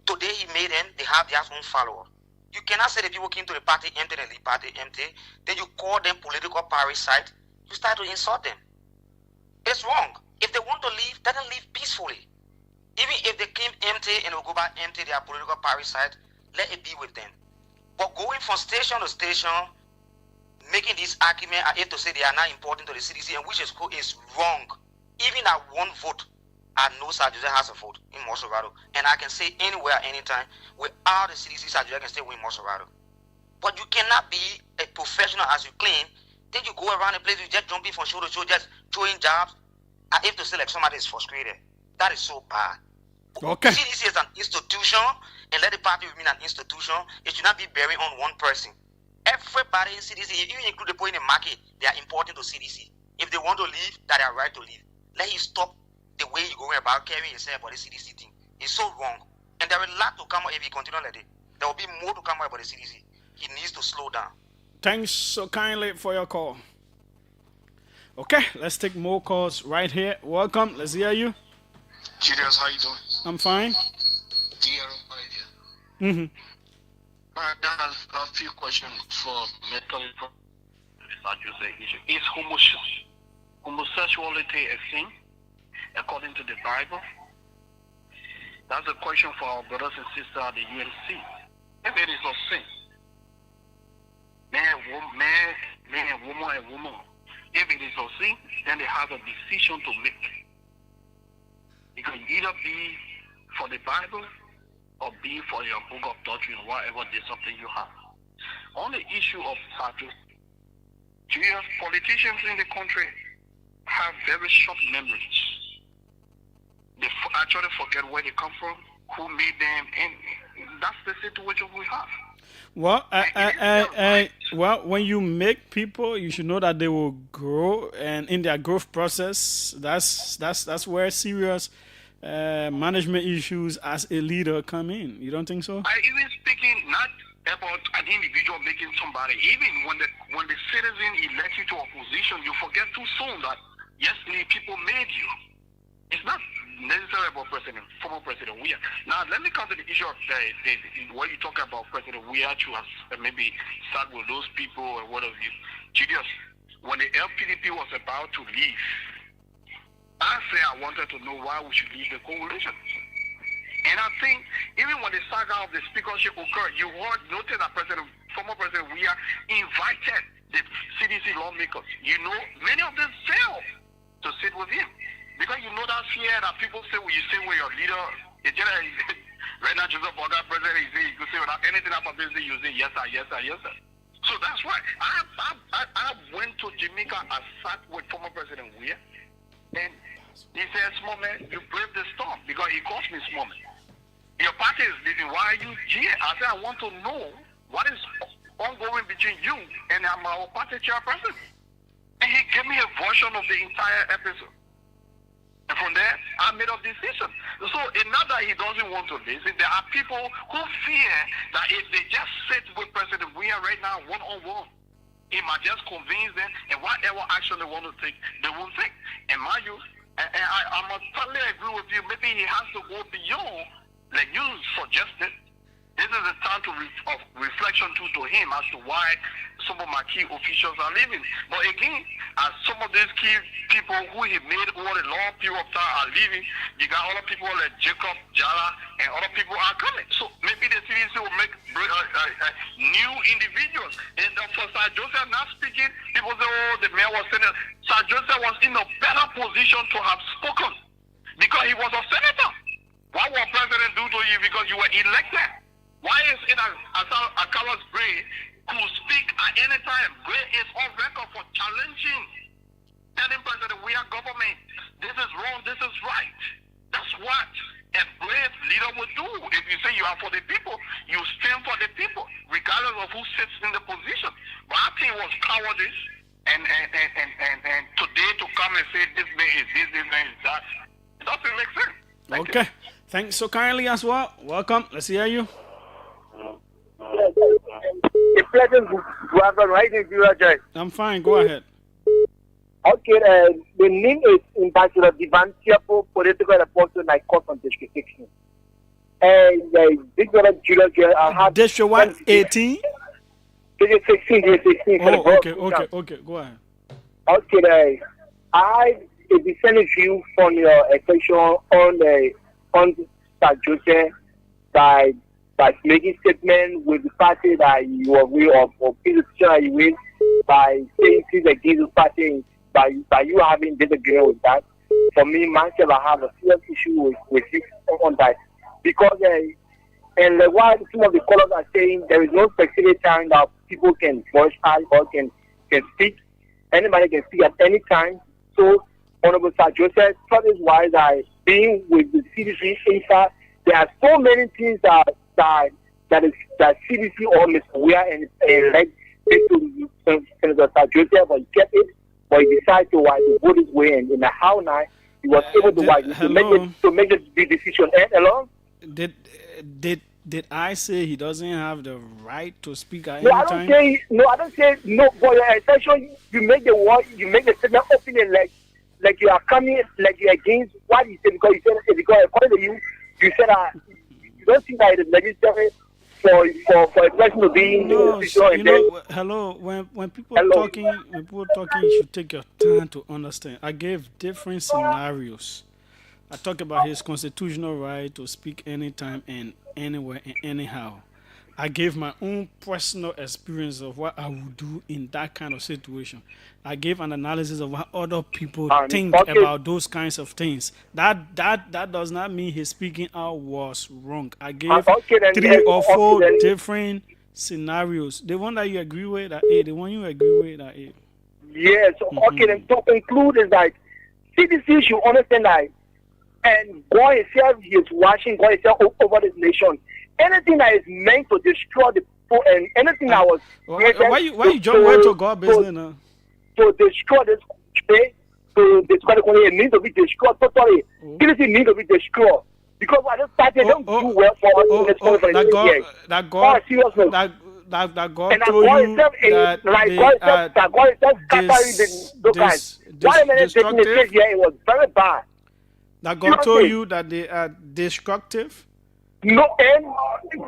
Today he made them. They have their own follower. You cannot say the people came to the party empty and the party empty. Then you call them political parasite. You start to insult them. It's wrong. If they want to leave, let them leave peacefully. Even if they came empty and will go back empty, they are political parasite, let it be with them. But going from station to station, making this argument, I hate to say they are not important to the CDC, and which is wrong. Even at one vote, I know Sir Joseph has a vote in Mosorado. And I can say anywhere, anytime, without the CDC, Sir Joseph can still win Mosorado. But you cannot be a professional as you claim. Then you go around the place, you just jumping from show to show, just throwing jobs. I have to say like somebody is frustrated. That is so bad. Okay. CDC is an institution, and let the party remain an institution. It should not be buried on one person. Everybody in CDC, if you include the people in the market, they are important to CDC. If they want to leave, that they are right to leave. Let him stop the way you're going about carrying yourself about the CDC thing. It's so wrong. And there will a lot to come up if he continues like that. There will be more to come up about the CDC. He needs to slow down. Thanks so kindly for your call. Okay, let's take more calls right here. Welcome. Let's hear you. Julius, how you doing? I'm fine. Dear, Mm-hmm. I have a few questions for mental issue. Is homosexuality a sin according to the Bible? That's a question for our brothers and sisters at the UNC. If it is a sin, man, woman, and woman. If it is a sin, then they have a decision to make. It can either be for the Bible or be for your book of doctrine, whatever discipline you have. On the issue of status, politicians in the country have very short memories. They actually forget where they come from, who made them, and that's the situation we have. Well, well, when you make people, you should know that they will grow, and in their growth process, that's where serious management issues as a leader come in. You don't think so? I even speaking not about an individual making somebody. Even when the citizen elects you to a position, you forget too soon that yesterday people made you. It's not necessarily about former President Weah. Now, let me come to the issue of what you talk about President Weah to maybe start with those people or whatever. Julius, when the LPDP was about to leave, I said I wanted to know why we should leave the coalition. And I think even when the saga of the speakership occurred, you noted that former President Weah invited the CDC lawmakers. You know, many of them failed to sit with him. Because you know that fear that people say when you say with your leader, right now Joseph Boga president, you say without anything about business, you say yes sir, yes sir, yes sir. So that's why I went to Jamaica, I sat with former President Weah, and he said, small man, you brave the storm, because he calls me small man. Your party is leaving, why are you here? I said, I want to know what is ongoing between you and our party chairperson. And he gave me a version of the entire episode. And from there, I made a decision. So it's not that he doesn't want to listen. There are people who fear that if they just sit with President Weah right now, one-on-one, he might just convince them, and whatever action they want to take, they won't take. And mind you, I must totally agree with you, maybe he has to go beyond, like you suggested, This is a time of reflection to him as to why some of my key officials are leaving. But again, as some of these key people who he made over a long period of time are leaving, you got other people like Jacob, Jala, and other people are coming. So maybe the CDC will make new individuals. And for Sir Joseph not speaking, people say, oh, the mayor was saying Sir Joseph was in a better position to have spoken because he was a senator. What will president do to you because you were elected? Why is it as Akawa's Gray could speak at any time? Gray is on record for challenging, telling president we are government. This is wrong, this is right. That's what a brave leader would do. If you say you are for the people, you stand for the people, regardless of who sits in the position. But I think it was cowardice and today to come and say this man is this man is that. It doesn't make sense. Okay. Thanks so kindly as well. Welcome. Let's hear you. A pleasant welcome, right? I'm fine. Go ahead. Okay, the name is Ambassador Divan Tiapo, political reporter, and I call from District 16. And big brother Julius, I have District what? 18? District 16, District 16. Oh, okay. Go ahead. Okay, I a descendant view from your expression on Sir Joseph by making statement with the party that you are with or position that you with by saying things against the party by you having disagreement with that. For me, myself, I have a serious issue with you on that because and while some of the callers are saying there is no specific time that people can voice out or can speak. Anybody can speak at any time. So Honorable Sir Joseph, that is why that being with the CDC inside, there are so many things that CDC or Mr. Weir and led to Senator Sir Joseph, but he kept it, but he decided to vote his way in the how now he was able to make the decision. Hello? Did I say he doesn't have the right to speak at any time? I don't say no. For your exception, you make the statement opening like you are coming, like you are against what he said because according to you said you don't think that it is necessary for a person to be in the position. Hello. When people talking, you should take your time to understand. I gave different scenarios. I talked about his constitutional right to speak anytime and anywhere and anyhow. I gave my own personal experience of what I would do in that kind of situation. I gave an analysis of what other people think about those kinds of things. That does not mean his speaking out was wrong. I gave 3 or 4 different scenarios. The one that you agree with, that A. The one you agree with, that A. Yes. Okay. Then to conclude is that CDC should understand that, and God Himself is watching God Himself over this nation. Anything that is meant to destroy the people and anything that was why you jump right to God business now? To destroy this country, to destroy the country, it needs to be destroyed totally. This needs to be destroyed because what this party don't do well for us in this country for years. That God told you that God itself scattering those guys. Why am I taking the case here? It was very bad. That God told you that they are destructive. No, and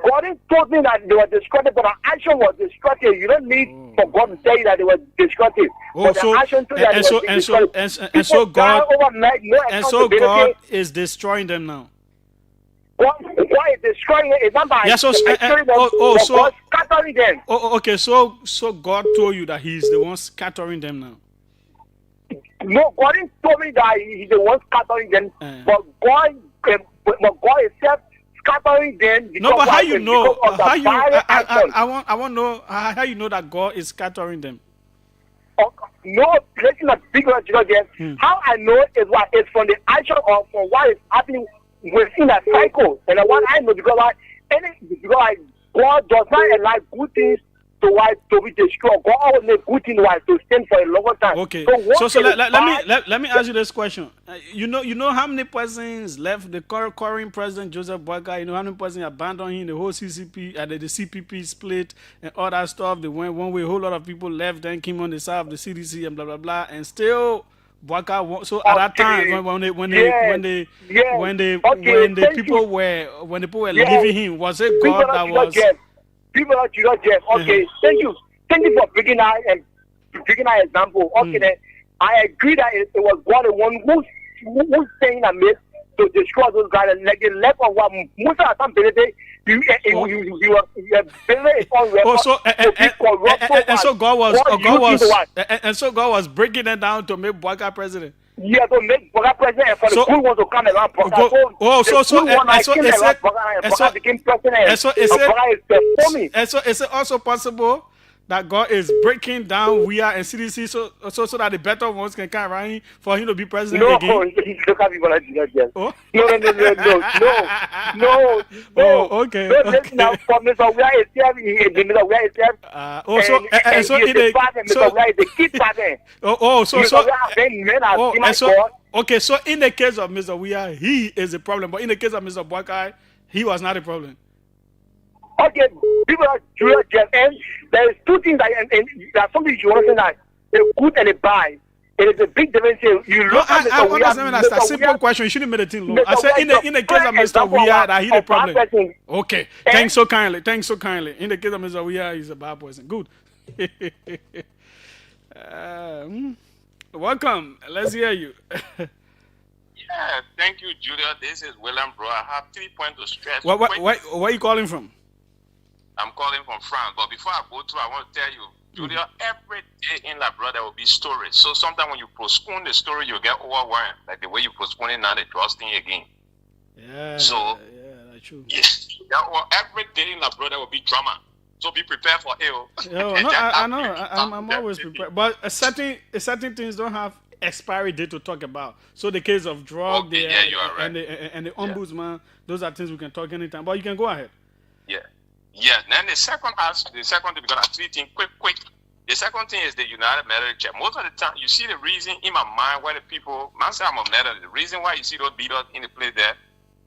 God told me that they were destructive, but the action was destructive. You don't need for God to tell you that they were destructive. But the action told you that so God overnight, God is destroying them now. God is destroying it. It's not by God scattering them. Okay, so God told you that He's the one scattering them now. No, God told me that He's the one scattering them, but God itself scattering them. No, but how you know? I want to know how you know that God is scattering them. No, let's not figure out how I know is what is from the action or from what is happening within a cycle. And what I know because God does not allow good things to be destroyed. God always makes good things to stand for a longer time. Okay. So let me ask you this question. You know how many persons left the current president Joseph Boyka? You know how many persons abandoned him? The whole CCP, the CPP split and all that stuff. They went one way. A whole lot of people left. Then came on the side of the CDC and blah blah blah. And still, Boakai. So at that time, when the people were leaving him, was it God that was? People are Jeff. Okay, thank you for bringing that example. Okay, then I agree that it was God the one who's saying that made to destroy those guys, and like the left of what most of the time he was building on record. So God was breaking it down to make Boakai president. Yeah, to make Boakai president for the good ones to come around. So is it also possible that God is breaking down we are and CDC so that the better ones can come around for him to be president again? No, look at people like that. Oh? No. Okay. Now, for Mr. Wea is here, Mr. Wea is here. Okay, so in the case of Mr. Wea, he is a problem, but in the case of Mr. Boakai, he was not a problem. Okay, people are Julius, and there is two things that, and there's something you want to say that a good and a bad. It is a big difference. You look at I understand that's a simple question. You shouldn't make it too long. I said in the case of Mr. Wea that he's a problem. Okay, thanks so kindly. In the case of Mr. Wea, he's a bad person. Good. Welcome. Let's hear you. Yeah, thank you, Julia. This is William, bro. I have 3 points to stress. Where are you calling from? I'm calling from France. But before I go through, I want to tell you, Julia, every day in La Bro, there will be stories. So sometimes when you postpone the story, you get overwhelmed. Like the way you postpone it now, they trust in again. Yeah. So, that's true. Yes. Every day in La Bro, there will be drama. So be prepared for it. I know. I'm always prepared. But certain things don't have expiry date to talk about. So the case of drug, you are right. and the ombudsman, those are things we can talk anytime. But you can go ahead. Yeah. Yeah. Then the second thing, because I have 3 things quick. The second thing is the United Methodist Church. Most of the time, you see the reason in my mind why the people, man say I'm a Methodist, the reason why you see those leaders in the place there,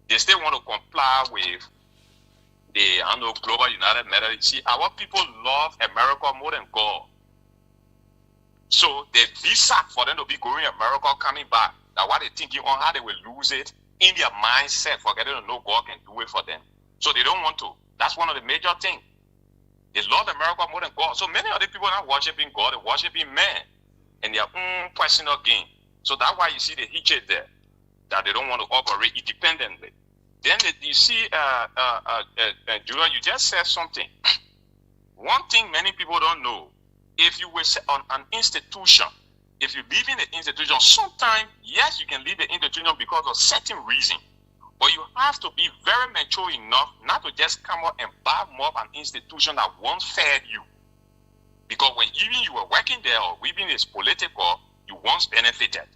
they still want to comply with the global United Methodist. See, our people love America more than God. So the visa for them to be going to America, coming back, that's what they're thinking on how they will lose it in their mindset, forgetting to know God can do it for them. So they don't want to. That's one of the major things. They love America more than God. So many of the people are not worshiping God, they're worshiping man and their own personal gain. So that's why you see the hatred there, that they don't want to operate independently. Then you see, Julia, you just said something. One thing many people don't know, if you were on an institution, if you live in the institution, sometimes, yes, you can leave the institution because of certain reason. But you have to be very mature enough not to just come out and bark up an institution that once fed you. Because when even you were working there or even it's political, you once benefited.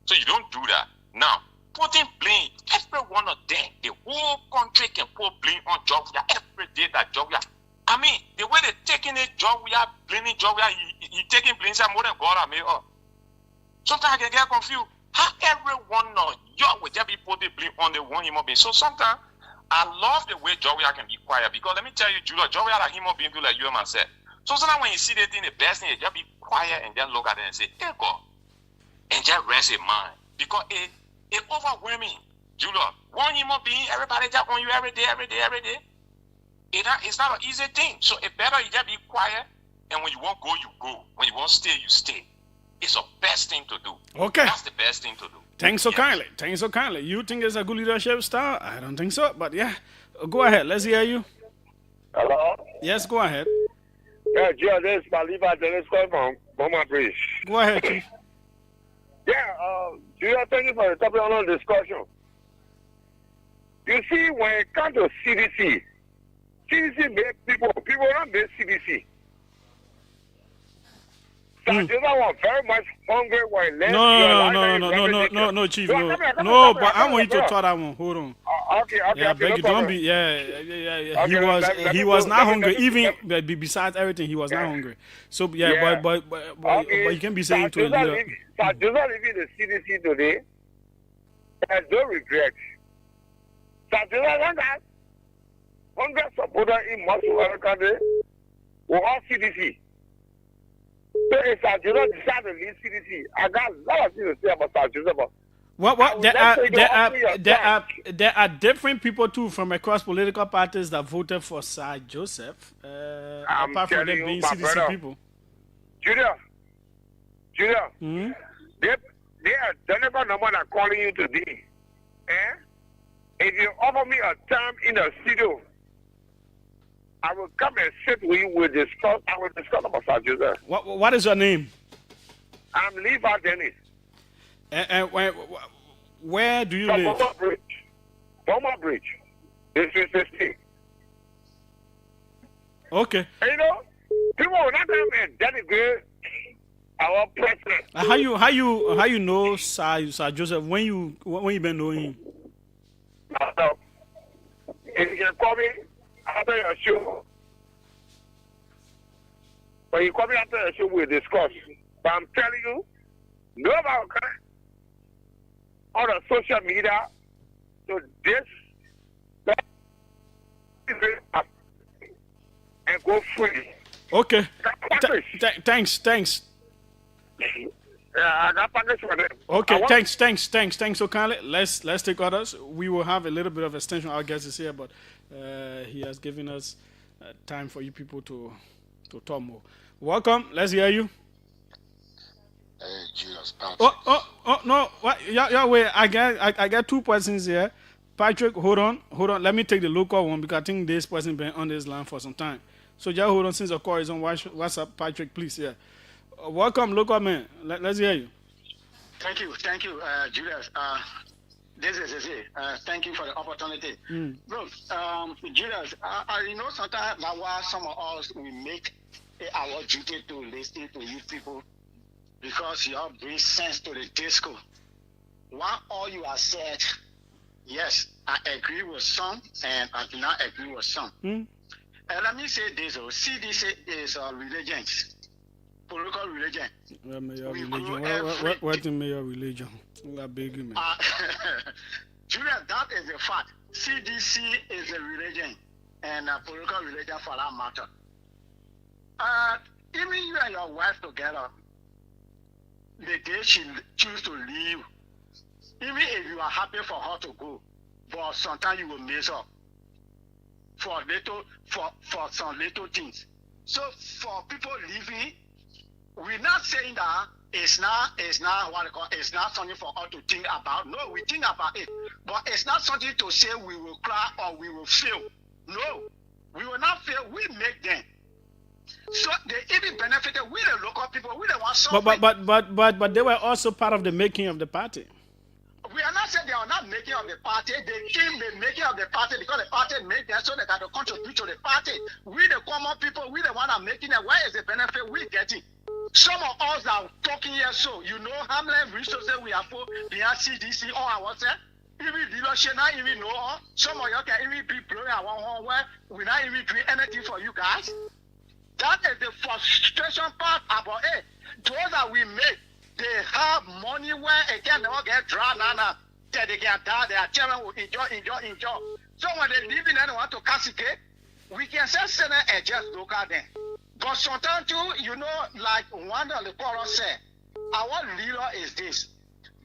So you don't do that. Now, putting blame, every one of them, the whole country can put blame on Georgia every day that Georgia. I mean, the way they're taking it, Georgia, blaming Georgia, he taking blame more than God. I mean, sometimes I can get confused. How everyone of you will just be putting blame on the one human being. So sometimes I love the way Georgia can be quiet, because let me tell you, Julia, Georgia is a human being like you and myself. So sometimes when you see the thing, the best thing is just be quiet and just look at it and say, hey God, and just rest in mind. Because it's overwhelming. Julia, one human being, everybody just on you every day. It's not an easy thing. So it's better you just be quiet, and when you won't go, you go. When you won't stay, you stay. It's the best thing to do. Okay. That's the best thing to do. Thanks so kindly. You think it's a good leadership style? I don't think so. But yeah, go ahead. Let's hear you. Hello? Yes, go ahead. Yeah, Joe, this is Maliba Dennis from Boma Bridge. Go ahead, Chief. Yeah, Julia, thank you for the topic on the discussion. You see, when it comes to CDC make people don't make CDC. So the other one very much hungry when left. No, Chief. No, but I want you to talk that one. Hold on. Okay. Yeah, beg you, don't be. Yeah. He was not hungry. Even besides everything, he was not hungry. So yeah, but you can be saying to a leader. So do not leave the CDC today. There's no regret. So do not want that. 100 supporters in Muscle America will all CDC. So if Sir Joseph decided to leave CDC, I got a lot of things to say about Sir Joseph. What there are different people too from across political parties that voted for Sir Joseph. Apart from them being CDC people. Julius, Hmm? they are Jennifer number that calling you today. If you offer me a time in the studio, I will come and sit with you. I will discuss about Sir Joseph. What is your name? I'm Levi Dennis. And where do you live? Bomber Bridge. This is 16. Okay. And you know, people will not come and denigrate our president. How you know Sir Joseph when you been knowing him? If you can call me after your show, when you call me after your show, we'll discuss. But I'm telling you, nobody on the social media, so this and go free. Okay. Thanks. I got package for them. Okay, thanks so kindly. Let's take others. We will have a little bit of extension. Our guest is here, but he has given us time for you people to talk more. Welcome. Let's hear you. Hey, Julius. Oh no! What? Yeah, wait. I got two persons here. Patrick, hold on. Let me take the local one because I think this person been on this line for some time. So just hold on since the call is on WhatsApp. Patrick, please, yeah. Welcome, local man. Let's hear you. Thank you, Julius. This is Zeze. Thank you for the opportunity. Bro, Julius, you know sometimes some of us, we make it our duty to listen to you people because you all bring sense to the disco. What all you have said, yes, I agree with some and I do not agree with some. And let me say this, CDC is religion. Political religion. What in your religion? I beg you, man. Julia, that is a fact. CDC is a religion and a political religion for that matter. Even you and your wife together, the day she choose to leave, even if you are happy for her to go, but sometimes you will mess up for some little things. So for people leaving, we're not saying that it's not what I call it's not something for us to think about. No, we think about it, but it's not something to say we will cry or we will fail. No, we will not fail. We make them. So they even benefited. We the local people. We the ones. But they were also part of the making of the party. We are not saying they are not making of the party. They came the making of the party because the party made them so they can contribute to the party. We the common people. We the one are making it. Where is the benefit we getting? Some of us are talking here, so you know how many resources we have for behind CDC or our say. Even dealership not even know. Some of you can even be blowing our home where we not even doing anything for you guys. That is the frustration part about it. Those that we make, they have money where again they will get dry now. They get die, their children will enjoy. So when they leave in and want to castigate, we can send and just look at them. But sometimes too, you know, like one of the chorus said, our leader is this.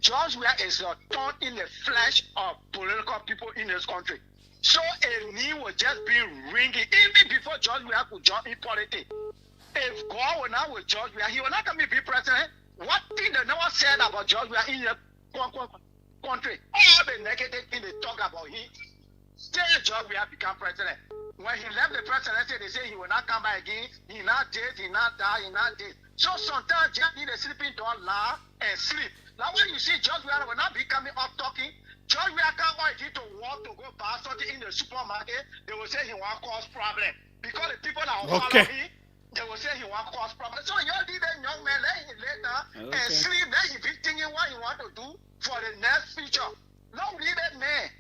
George Weah is a thorn in the flesh of political people in this country. So a knee will just be ringing. Even before George Weah could join in politics. If God will not with George Weah, he will not come to be president. What thing they never said about George Weah in the country? All the negative thing they talk about him. Still George Weah become president. When he left the presidency, they say he will not come back again. He not dead, he not die, he not dead. So sometimes just need a sleeping dog lie and sleep. Now when you see George Weah will not be coming up talking, George Weah can't want you to walk to go buy something in the supermarket. They will say he want cause problem because the people that will follow him, they will say he want cause problem. So you leave that young man, let him later and sleep. Let him be thinking what he want to do for the next future. Don't leave that man.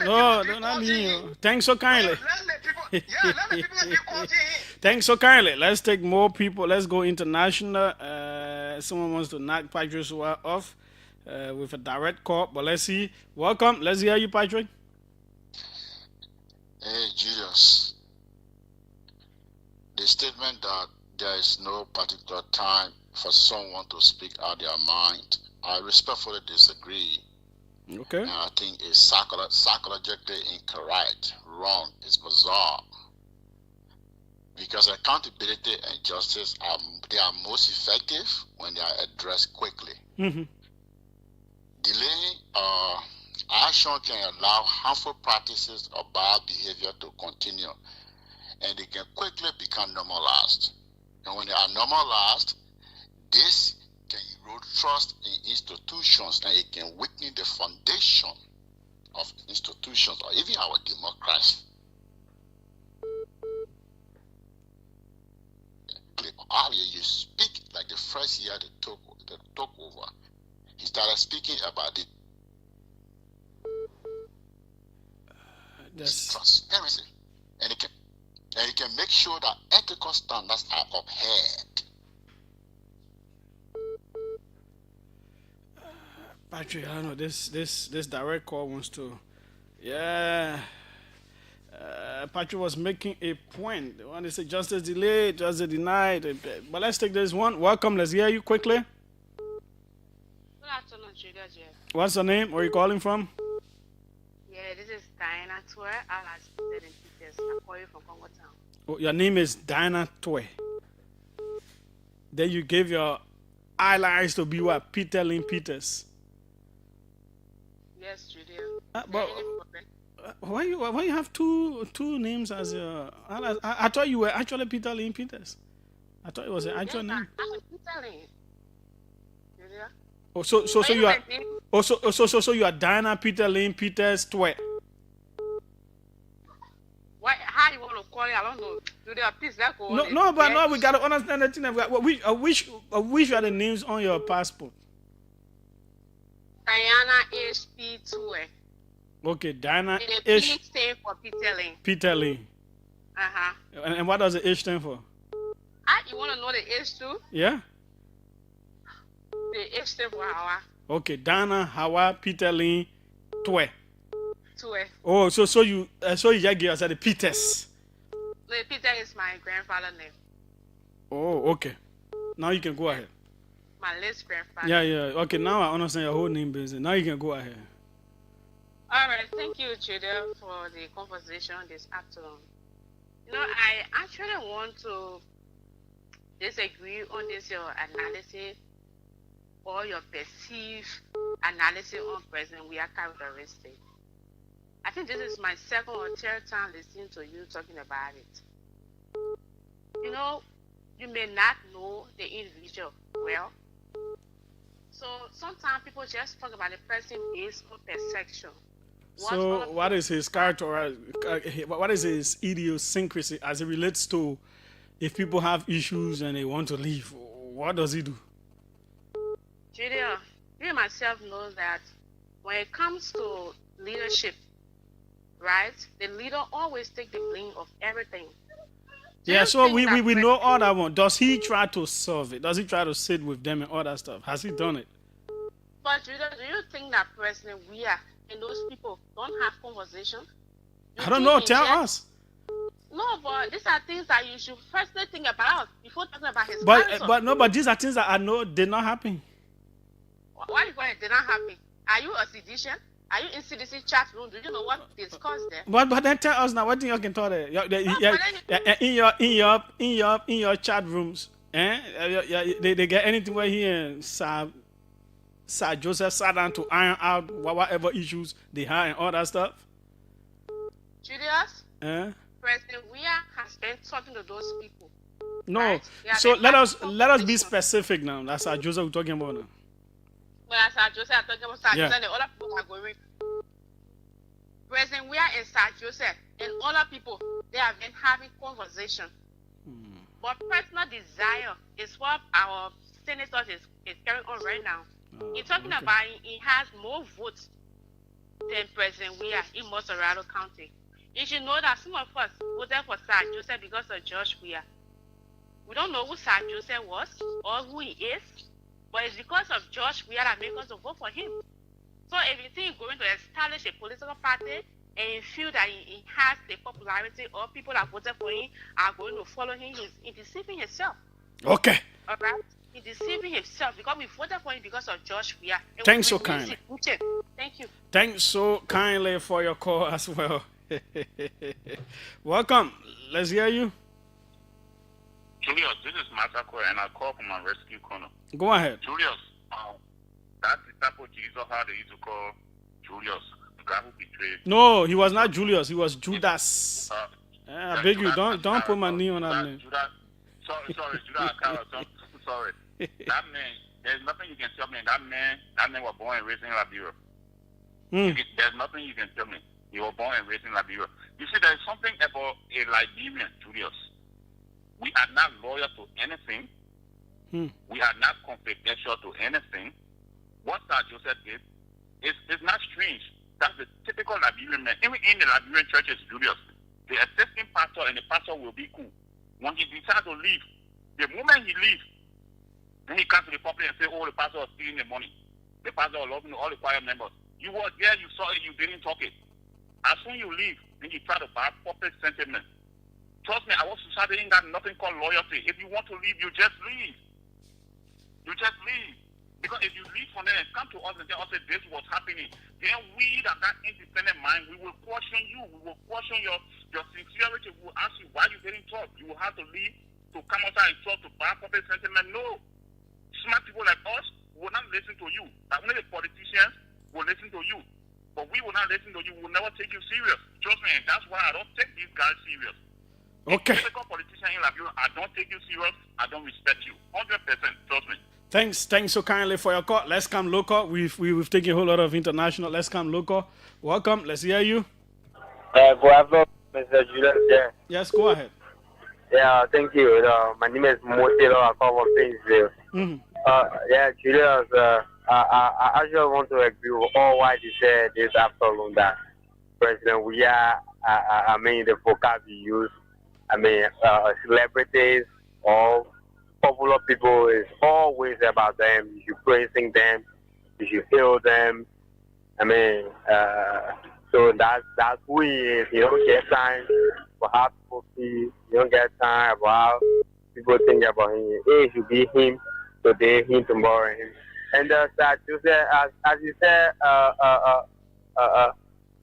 No, not me. Thanks so kindly. Thanks so kindly. Let's take more people. Let's go international. Someone wants to knock Patrick off with a direct call, but let's see. Welcome. Let's hear you, Patrick. Hey, Julius. The statement that there is no particular time for someone to speak out their mind. I respectfully disagree. Okay. And I think it's psychologically incorrect, wrong, it's bizarre. Because accountability and justice they are most effective when they are addressed quickly. Mm-hmm. Delaying action can allow harmful practices or bad behavior to continue, and they can quickly become normalized. And when they are normalized, this can erode trust in institutions, and it can weaken the foundation of institutions or even our democracy. You speak like the first year they took over. He started speaking about the transparency, and it can make sure that ethical standards are upheld. Patrick, I don't know this direct call wants to, yeah. Patrick was making a point. The one they say justice delayed, justice denied. But let's take this one. Welcome. Let's hear you quickly. Good afternoon, Julius. What's your name? Where are you calling from? Yeah, this is Diana Tour. I'm calling from Congo Town. Oh, your name is Diana Toy. Then you gave your eyelines to be what? Peter Lynn Peters. Yes, Julius. But why you have two names as your? I thought you were actually Peter Lynn Peters. I thought it was an actual name. I'm Peter Lynn. Julia. Oh, so you are. Oh, so you are Diana Peter Lynn Peters Toy. Why? How you want to call it? I don't know. Julia, please let's go. No, we gotta understand the thing. Which are the names on your passport? Diana H.P. Tour. Okay, Diana The P stand for Peter Lynn. Peter Lynn. Uh-huh. And what does the H stand for? You want to know the H too? Yeah. The H stand for Hawa. Okay, Diana Hawa Peter Lynn Toy. Tour. Oh, so you just gave us the Peters. The Peter is my grandfather's name. Oh, okay. Now you can go ahead. My late grandfather. Yeah. Okay, now I understand your whole name business. Now you can go ahead. All right, thank you, Julia, for the conversation this afternoon. I actually want to disagree on this your analysis or your perceived analysis on President Weah characteristic. I think this is my second or third time listening to you talking about it. You may not know the individual well. So sometimes people just talk about the person based on perception. So what is his character? What is his idiosyncrasy as it relates to if people have issues and they want to leave? What does he do? Julia, you myself know that when it comes to leadership, right, the leader always takes the blame of everything. Yeah, so we know all that one. Does he try to solve it? Does he try to sit with them and all that stuff? Has he done it? But Julia, do you think that President Weah and those people don't have conversation? I don't know. Tell us. No, but these are things that you should firstly think about before talking about his character. But these are things that I know did not happen. Why you did not happen? Are you a seditious? Are you in CDC chat room? Do you know what discussed there? But then tell us now. What thing you can talk there? In your chat rooms, they get anything where he and Sir Joseph sat down to iron out whatever issues they had and all that stuff. Julius, President Weah has been talking to those people. No, right? So let us be specific now. That's Sir Joseph we're talking about now. Well, Sir Joseph, I'm talking about Sir Joseph and other people are going. President Weah and Sir Joseph and other people, they have been having conversation. But personal desire is what our senator is carrying on right now. He's talking about he has more votes than President Weah in Montserrat County. You should know that some of us voted for Sir Joseph because of George Weah. We don't know who Sir Joseph was or who he is, but it's because of George Weah that made us to vote for him. So if you think you're going to establish a political party and he feel that he has the popularity, or people that voted for him are going to follow him, he's deceiving himself. Okay. All right? He's deceiving himself because we voted for him because of George Weah. Thanks so kindly. Thank you. Thanks so kindly for your call as well. Welcome. Let's hear you. Julius, this is Masako, and I call from my rescue corner. Go ahead. Julius, that's the type of Jesus how they used to call Julius, the guy who betrayed. No, he was not Julius. He was Judas. I beg you, don't put my knee on that name. Sorry, Judas. Sorry. That man, there's nothing you can tell me. That man was born and raised in Liberia. There's nothing you can tell me. He was born and raised in Liberia. You see, there's something about a Liberian, Julius. We are not loyal to anything. We are not confidential to anything. What Sir Joseph did is not strange. That's the typical Liberian man. Even in the Liberian churches, Julius, the assistant pastor and the pastor will be cool. When he decides to leave, the moment he leaves, then he comes to the public and says, oh, the pastor was stealing the money. The pastor was loving all the choir members. You were there, you saw it, you didn't talk it. As soon as you leave, then you try to buy public sentiment. Trust me, our society ain't got nothing called loyalty. If you want to leave, you just leave. You just leave. Because if you leave from there and come to us and tell us that this was happening, then we that got independent mind, we will question you. We will question your sincerity. We will ask you why you didn't talk. You will have to leave to come outside and talk to buy public sentiment. No. Smart people like us will not listen to you. But only the politicians will listen to you. But we will not listen to you. We will never take you serious. Trust me, and that's why I don't take these guys serious. Okay. If you a politician in Liberia, I don't take you serious. I don't respect you. 100%. Trust me. Thanks so kindly for your call. Let's come local. We've taken a whole lot of international. Let's come local. Welcome. Let's hear you. Good afternoon, Mr. Julius. Yeah. Yes, go ahead. Yeah, thank you. My name is Motelo. I come from Painesville. Yeah, Julius. I actually want to agree with all what you said this afternoon that President Weah, I mean, the vocab you use, I mean, celebrities or popular people is always about them. You should praising them. You should hail them. I mean, so that's who he is. You don't get time for how people see. You don't get time about how people think about him. It should be him today, him tomorrow, him. And as you said,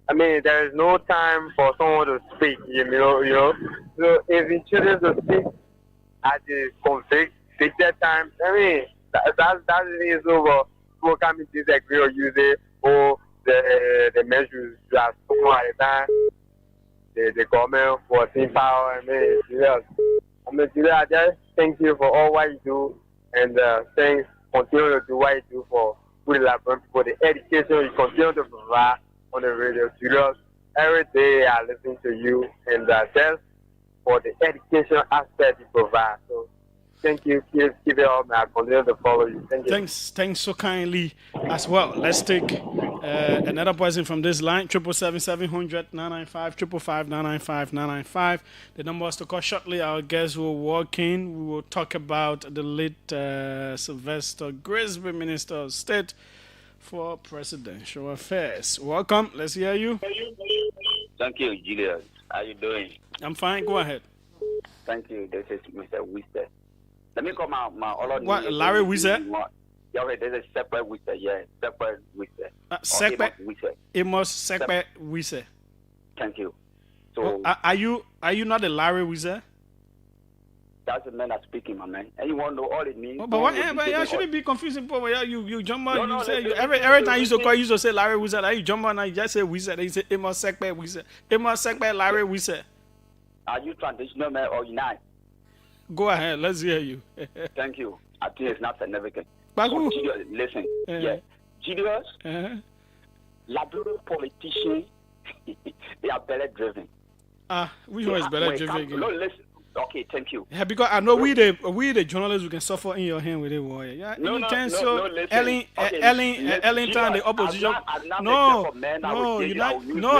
I mean, there is no time for someone to speak. You know. So if he chooses to speak at the convicted time, I mean, that is over. People can disagree or use it, or the measures that spoken at the time, the government was in power. I just thank you for all what you do, and thanks. Continue to do what you do for the Liberian people, the education you continue to provide on the radio. Julius, every day I listen to you, and just for the education aspect you provide. So thank you. Keep it up, and I continue to follow you. Thank you. Thanks so kindly as well. Let's take another person from this line, 777-700-995, 555-995-995. The number is to call shortly. Our guests will walk in. We will talk about the late Sylvester Grisby, Minister of State for Presidential Affairs. Welcome. Let's hear you. Thank you, Julius. How you doing? I'm fine. Go ahead. Thank you. This is Mr. Wister. Let me call my other what, name. Larry Wister? Yeah, okay, there's a separate Wister. Yeah, separate Wister. Separate Amos separate Wister. Thank you. So, are you not a Larry Wister? That's the man that's speaking, my man. And you want to know all it means. But you shouldn't be confusing people. You jump on. No, you say every time you used to call, you used to say Larry Wister. Like you jump on and you just say Wister. Then you say Amos separate Wister. Amos separate Larry Wister. Are you traditional man or unite? Go ahead. Let's hear you. Thank you. I think it's not significant. So, listen. Yeah. Julius, Liberia politicians, they are better driven. Which one is better driven? No, listen. Okay, thank you. Yeah, because I know we the journalists we can suffer in your hand with it, warrior. Yeah, No, listen. Okay, Ellington, the opposition.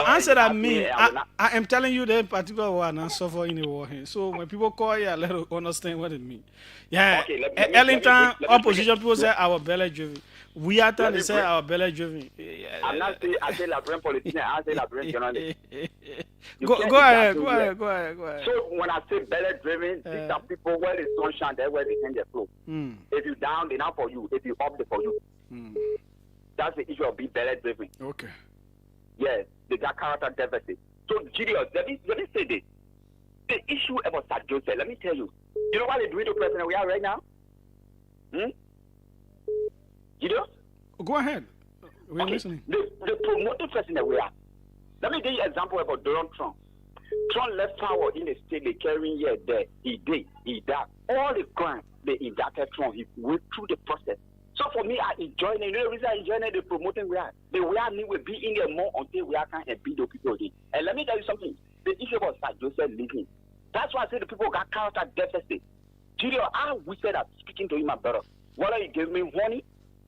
Answer that me. I am telling you the particular one I suffer in the war here. So when people call you, let us understand what it means. Yeah, okay, Ellington, opposition people say our belly driven. We are trying to say our belly driven. I'm not saying I say la brain politician, I say la brain journalist. Go ahead. So when I say belly driven, these are people where the sun shine, there where they hang their clothes. If you down, they not for you. If you up, they for you. That's the issue of being belly driven. Okay. Yes, they got character deficit. So Julius, let me say this. The issue about Sir Joseph, let me tell you. You know what the Dorito president we are right now? Julius? Go ahead. We're listening. The promoted president we are. Let me give you an example about Donald Trump. Trump left power in the state they carrying here there. He died. All the crimes they indicted Trump, he went through the process. So for me, I enjoy it. You know the reason I enjoy it, the promoting we are. The we are need will be in there more until we are can beat the people again. And let me tell you something. The issue about Sir Joseph living. That's why I say the people got character deficit. Julius, I wish that I'm speaking to you, my brother. Whether you give me money,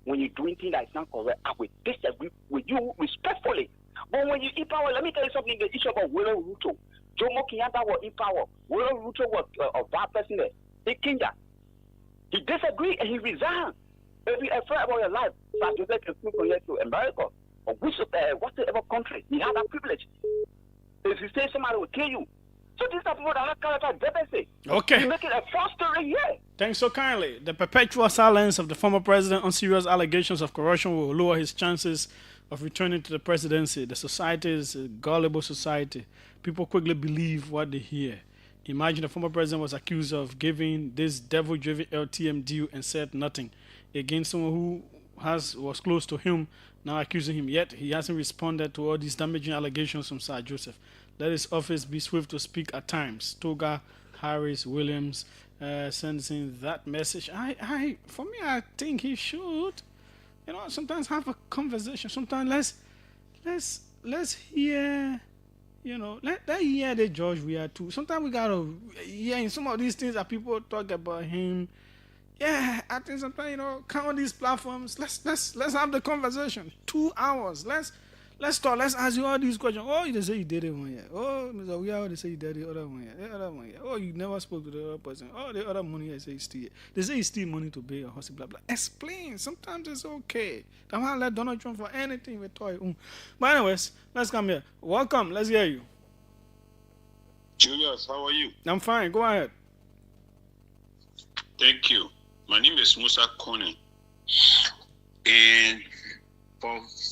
when you're doing things that's not correct, I will disagree with you respectfully. But when you eat power, let me tell you something. The issue about Willow Ruto. Jomo Kenyatta was in power. Willow Ruto was a bad person there. He disagreed and he resigned. If you afraid about your life, Sir Joseph can flee from here to America or whatever country. He had that privilege. If you say somebody will kill you. So these are people that have character deficit. Okay. You make it a false story here. Thanks so kindly. The perpetual silence of the former president on serious allegations of corruption will lower his chances of returning to the presidency. The society is a gullible society. People quickly believe what they hear. Imagine the former president was accused of giving this devil-driven LTM deal and said nothing against someone who was close to him, now accusing him. Yet he hasn't responded to all these damaging allegations from Sir Joseph. Let his office be swift to speak at times. Toga, Harris, Williams, sending that message. For me, I think he should. Sometimes have a conversation. Sometimes let's hear. Let hear the judge we are too. Sometimes we gotta hear in some of these things that people talk about him. Yeah, I think sometimes come on these platforms. Let's have the conversation. 2 hours. Let's talk. Let's ask you all these questions. Oh, they say you did it one year. Oh, Mr. We they say you did the other one year. The other one year. Oh, you never spoke to the other person. Oh, the other money I say you steal. They say you steal money to pay your house. Blah blah. Explain. Sometimes it's okay. Don't want to let Donald Trump for anything with toy. But anyways, let's come here. Welcome. Let's hear you. Julius, how are you? I'm fine. Go ahead. Thank you. My name is Musa Kone. And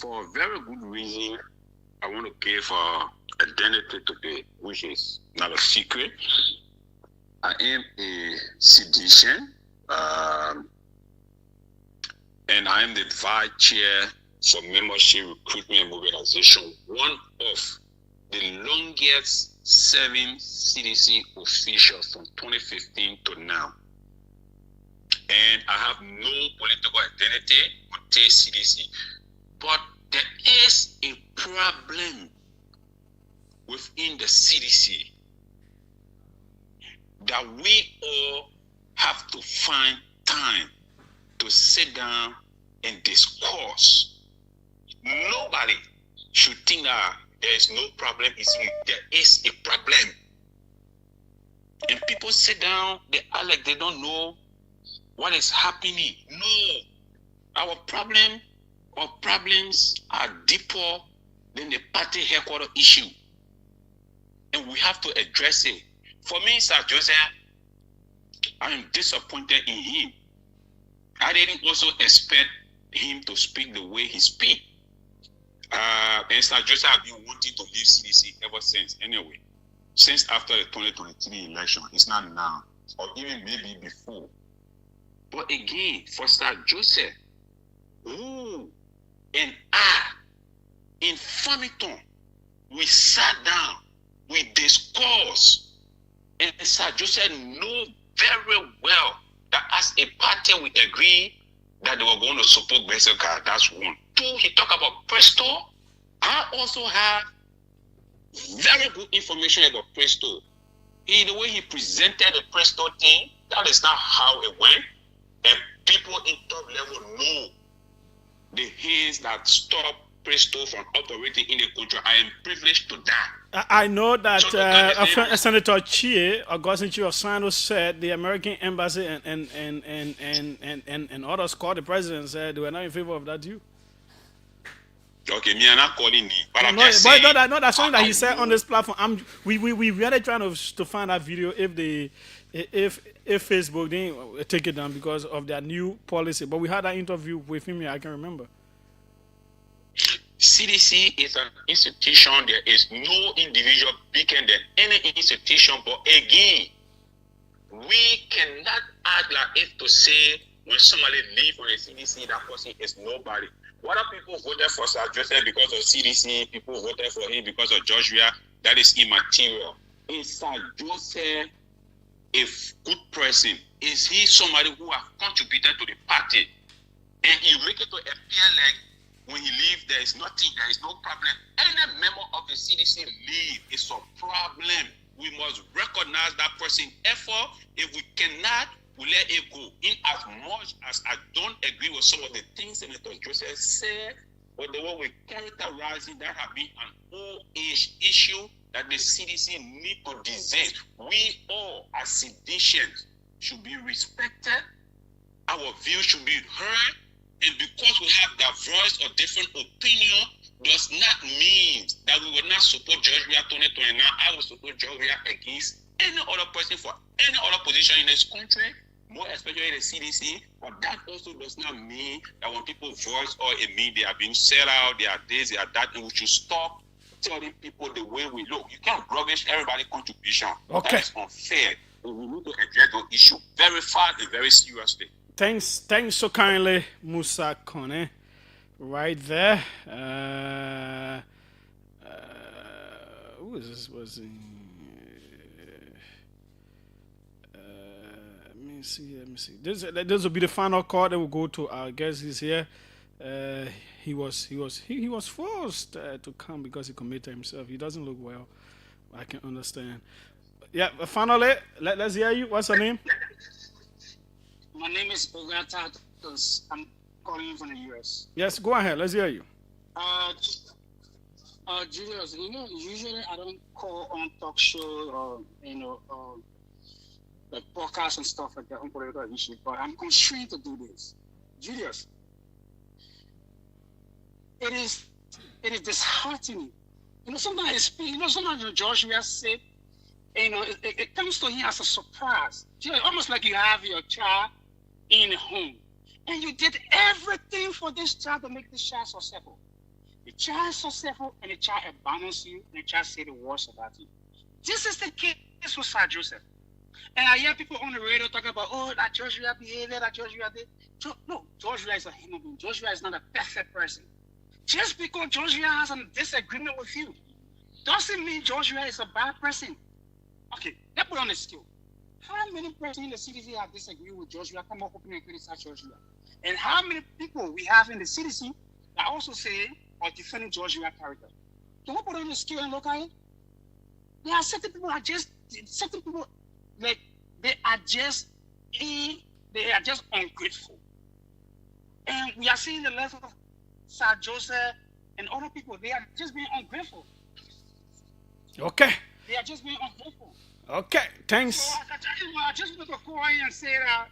for a very good reason, I want to give identity today, which is not a secret. I am a seditian, and I am the vice chair for membership recruitment and mobilization, one of the longest serving CDC officials from 2015 to now. And I have no political identity until CDC. But there is a problem within the CDC that we all have to find time to sit down and discuss. Nobody should think that there is no problem. There is a problem. And people sit down, they act like they don't know what is happening. No. Our problems are deeper than the party headquarters issue. And we have to address it. For me, Sir Joseph, I am disappointed in him. I didn't also expect him to speak the way he speaks. And Sir Joseph has been wanting to leave CDC ever since, anyway. Since after the 2023 election. It's not now, or even maybe before. But again, for Sir Joseph, who and I, in Farmington, we sat down, we discussed, and Sir Joseph knew very well that as a party we agreed that they were going to support Grisby. That's one. Two, he talked about Presto. I also have very good information about Presto. The way he presented the Presto thing, that is not how it went. And people in top level know the hands that stop Presto from operating in the country. I am privileged to that. I know that Senator Chie, Augustine Chie of Sando, said the American embassy and others called the president and said they were not in favor of that deal. Okay, me are not calling me, but I'm No, just saying. no, that's something that he said on this platform. We really trying to find that video if Facebook didn't take it down because of their new policy. But we had that interview with him here. I can remember. CDC is an institution. There is no individual bigger than any institution. But again, we cannot act like if to say when somebody leaves from the CDC, that person is nobody. Whether people voted for Sir Joseph because of CDC, people voted for him because of Joshua, that is immaterial. Is Sir Joseph a good person? Is he somebody who has contributed to the party? And he make it to appear like when he leaves, there is nothing, there is no problem. Any member of the CDC leave is a problem. We must recognize that person's effort. If we cannot, we let it go. In as much as I don't agree with some of the things Senator Joseph said, but the way we characterize it, that have been an old age issue that the CDC need to design. We all, as citizens, should be respected. Our views should be heard. And because we have diverse or different opinion, does not mean that we will not support Georgia 2029. I will support Georgia against any other person for any other position in this country, more especially the CDC. But that also does not mean that when people voice or admit they are being set out, they are this, they are that, and we should stop telling people the way we look. You can't rubbish everybody's contribution. Okay. That is unfair. And we need to address the issue very fast and very seriously. Thanks so kindly, Musa Kone, right there. Who is this? Let me see. This will be the final call that will go to our guest. He's here. He was forced to come because he committed himself. He doesn't look well. I can understand. Yeah. Finally, let's hear you. What's your name? My name is Ogata. I'm calling from the US. Yes, go ahead. Let's hear you. Julius, usually I don't call on talk show or, like podcasts and stuff like that on political issues, but I'm constrained to do this. Julius, it is disheartening. Sometimes Joshua said, it comes to him as a surprise. Almost like you have your child in a home, and you did everything for this child to make this child successful. The child is successful, and the child abandons you, and the child say the worst about you. This is the case with Sir Joseph. And I hear people on the radio talking about, that Joshua behavior, that Joshua did. No, Joshua is a human being. Joshua is not a perfect person. Just because Joshua has a disagreement with you, doesn't mean Joshua is a bad person. Okay, let's put on the scale. How many persons in the CDC have disagreed with Joshua, come up and criticize Joshua? And how many people we have in the CDC that also say or defending Joshua's character? Can we put on the scale and look at it? There are certain people like they are just ungrateful. And we are seeing the level of Sir Joseph and other people, they are just being ungrateful. Okay. They are just being ungrateful. Okay, thanks. So I just want to go in and say that,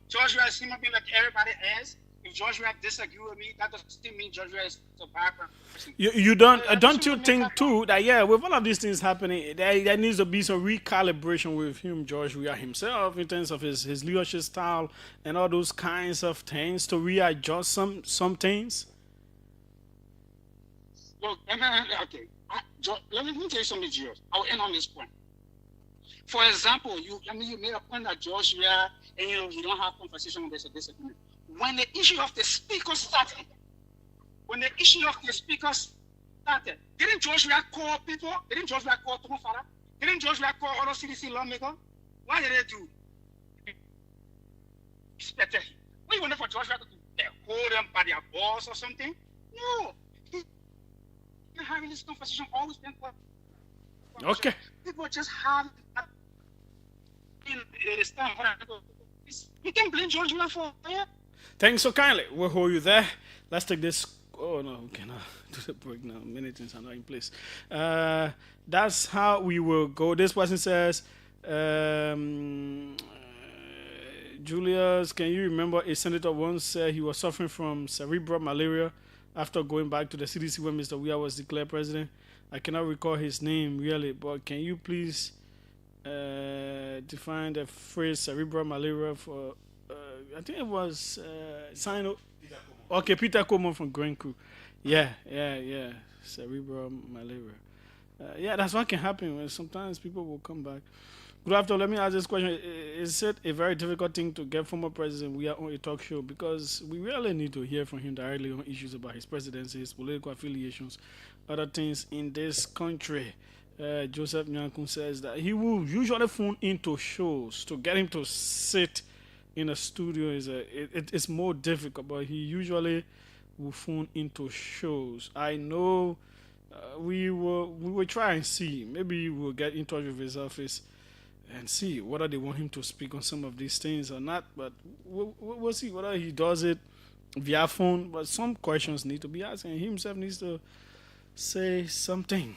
Joshua is human being like everybody else. If Joshua disagree with me, that doesn't mean Joshua is a bad person. You don't you think too that with all of these things happening, there needs to be some recalibration with him, Joshua himself, in terms of his leadership style and all those kinds of things to readjust some things? Look, okay. Let me tell you something, Julius. I will end on this point. For example, you made a point that Joshua, and you don't have conversation when there's a disagreement. When the issue of the speaker started, didn't Joshua call people? Didn't Joshua call Tomo Farah? Didn't Joshua call other CDC lawmakers? What did they do? Expected him. What you wanted for Joshua to do? Hold them by their balls or something? No. Having this conversation always been for okay. People just have it's time for that. You can blame George Weah for it. Thanks so kindly. We'll hold you there. Let's take this. Oh no, we cannot do the break now. Many things are not in place. That's how we will go. This person says, Julius, can you remember a senator once said he was suffering from cerebral malaria after going back to the CDC when Mr. Weah was declared president? I cannot recall his name really, but can you please define the phrase cerebral malaria for? I think it was Sino. Okay, Peter Coleman from Grand Crew. Yeah. Cerebral malaria. Yeah, that's what can happen when sometimes people will come back. Good afternoon. Let me ask this question. Is it a very difficult thing to get former president we are on a talk show? Because we really need to hear from him directly on issues about his presidency, his political affiliations, other things in this country. Joseph Nyankun says that he will usually phone into shows. To get him to sit in a studio it's more difficult, but he usually will phone into shows. I know we will try and see. Maybe we'll get in touch with his office and see whether they want him to speak on some of these things or not. But we'll see whether he does it via phone. But some questions need to be asked, and he himself needs to say something.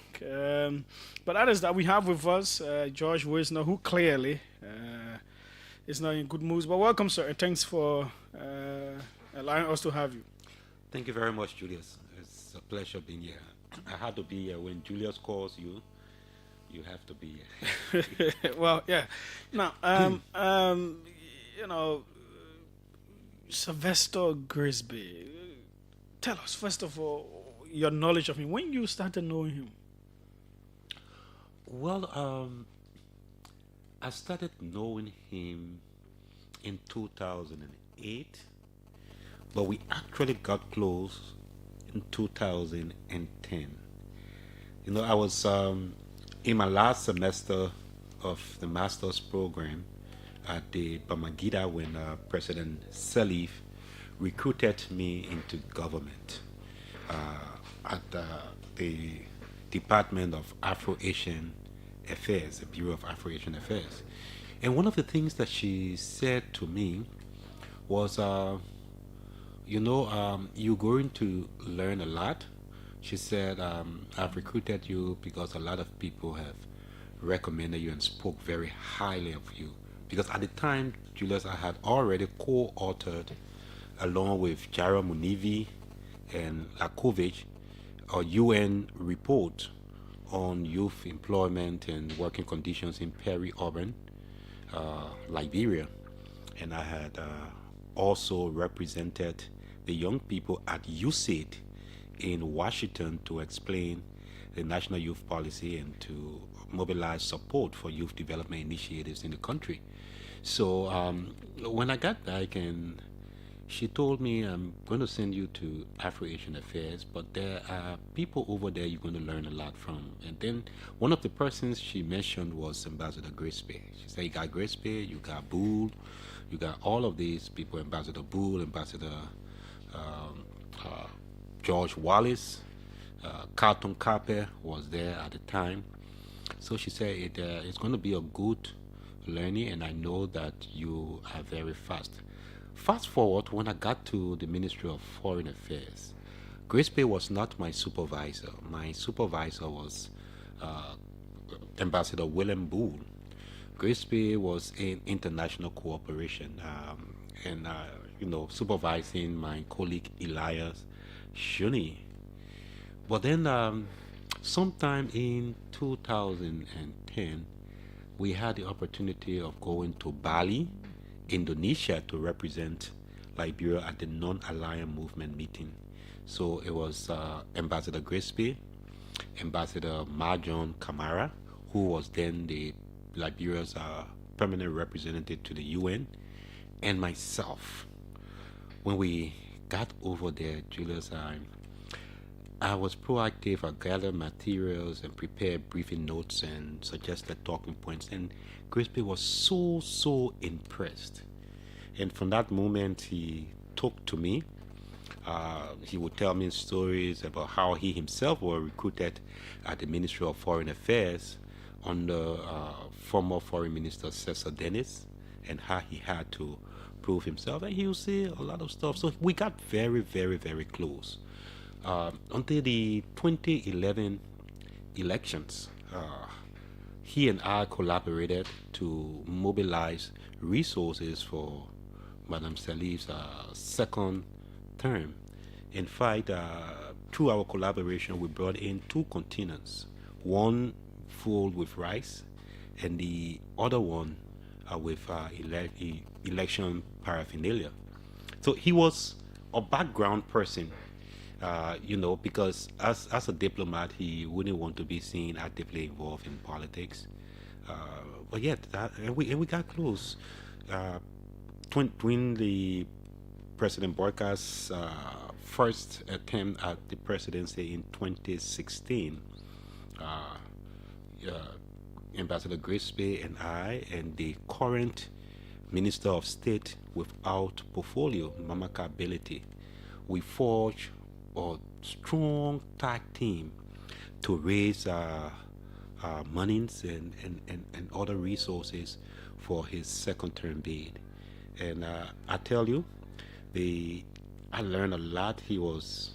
But others that we have with us, George Wisner, who clearly is not in good moods. But welcome, sir, and thanks for allowing us to have you. Thank you very much, Julius. It's a pleasure being here. I had to be here when Julius calls you. You have to be here. Well, yeah. Now, Sylvester Grisby. Tell us, first of all, your knowledge of him. When you started knowing him? Well, I started knowing him in 2008, but we actually got close in 2010. I was in my last semester of the master's program at the Bamangida when President Salif recruited me into government at the Department of Afro-Asian Affairs, the Bureau of Afro-Asian Affairs. And one of the things that she said to me was, you're going to learn a lot. She said, I've recruited you because a lot of people have recommended you and spoke very highly of you. Because at the time, Julius, I had already co-authored, along with Jara Munivi and Lakovic, a UN report on youth employment and working conditions in peri-urban Liberia. And I had also represented the young people at USAID in Washington to explain the national youth policy and to mobilize support for youth development initiatives in the country. So when I got back, and she told me, I'm going to send you to Afro-Asian Affairs, but there are people over there you're going to learn a lot from. And then one of the persons she mentioned was Ambassador Grisby. She said, you got Grisby, you got Bull, you got all of these people, Ambassador Bull, Ambassador George Wallace, Carlton Carper was there at the time. So she said it's going to be a good learning, and I know that you are very fast. Fast forward, when I got to the Ministry of Foreign Affairs, Grisby was not my supervisor. My supervisor was Ambassador William Bull. Grisby was in international cooperation and supervising my colleague Elias Shuni. But then sometime in 2010, we had the opportunity of going to Bali, Indonesia, to represent Liberia at the Non-Aligned Movement meeting. So it was Ambassador Grisby, Ambassador Marjon Kamara, who was then the Liberia's permanent representative to the UN, and myself. When we got over there, Julius, I was proactive. I gathered materials and prepared briefing notes and suggested talking points. And Grisby was so impressed. And from that moment, he talked to me. He would tell me stories about how he himself was recruited at the Ministry of Foreign Affairs under former Foreign Minister Cesar Dennis, and how he had to prove himself, and he will say a lot of stuff. So we got very, very, very close until the 2011 elections. He and I collaborated to mobilize resources for Madame Salif's second term. In fact, through our collaboration, we brought in 2 containers, one full with rice and the other one with election paraphernalia. So he was a background person, because as a diplomat, he wouldn't want to be seen actively involved in politics. But yet, and we got close. When the President Borka's first attempt at the presidency in 2016, Ambassador Grisby and I and the current Minister of State without portfolio, Mamaka Ability, we forged a strong tag team to raise monies and other resources for his second term bid. And I tell you, I learned a lot. He was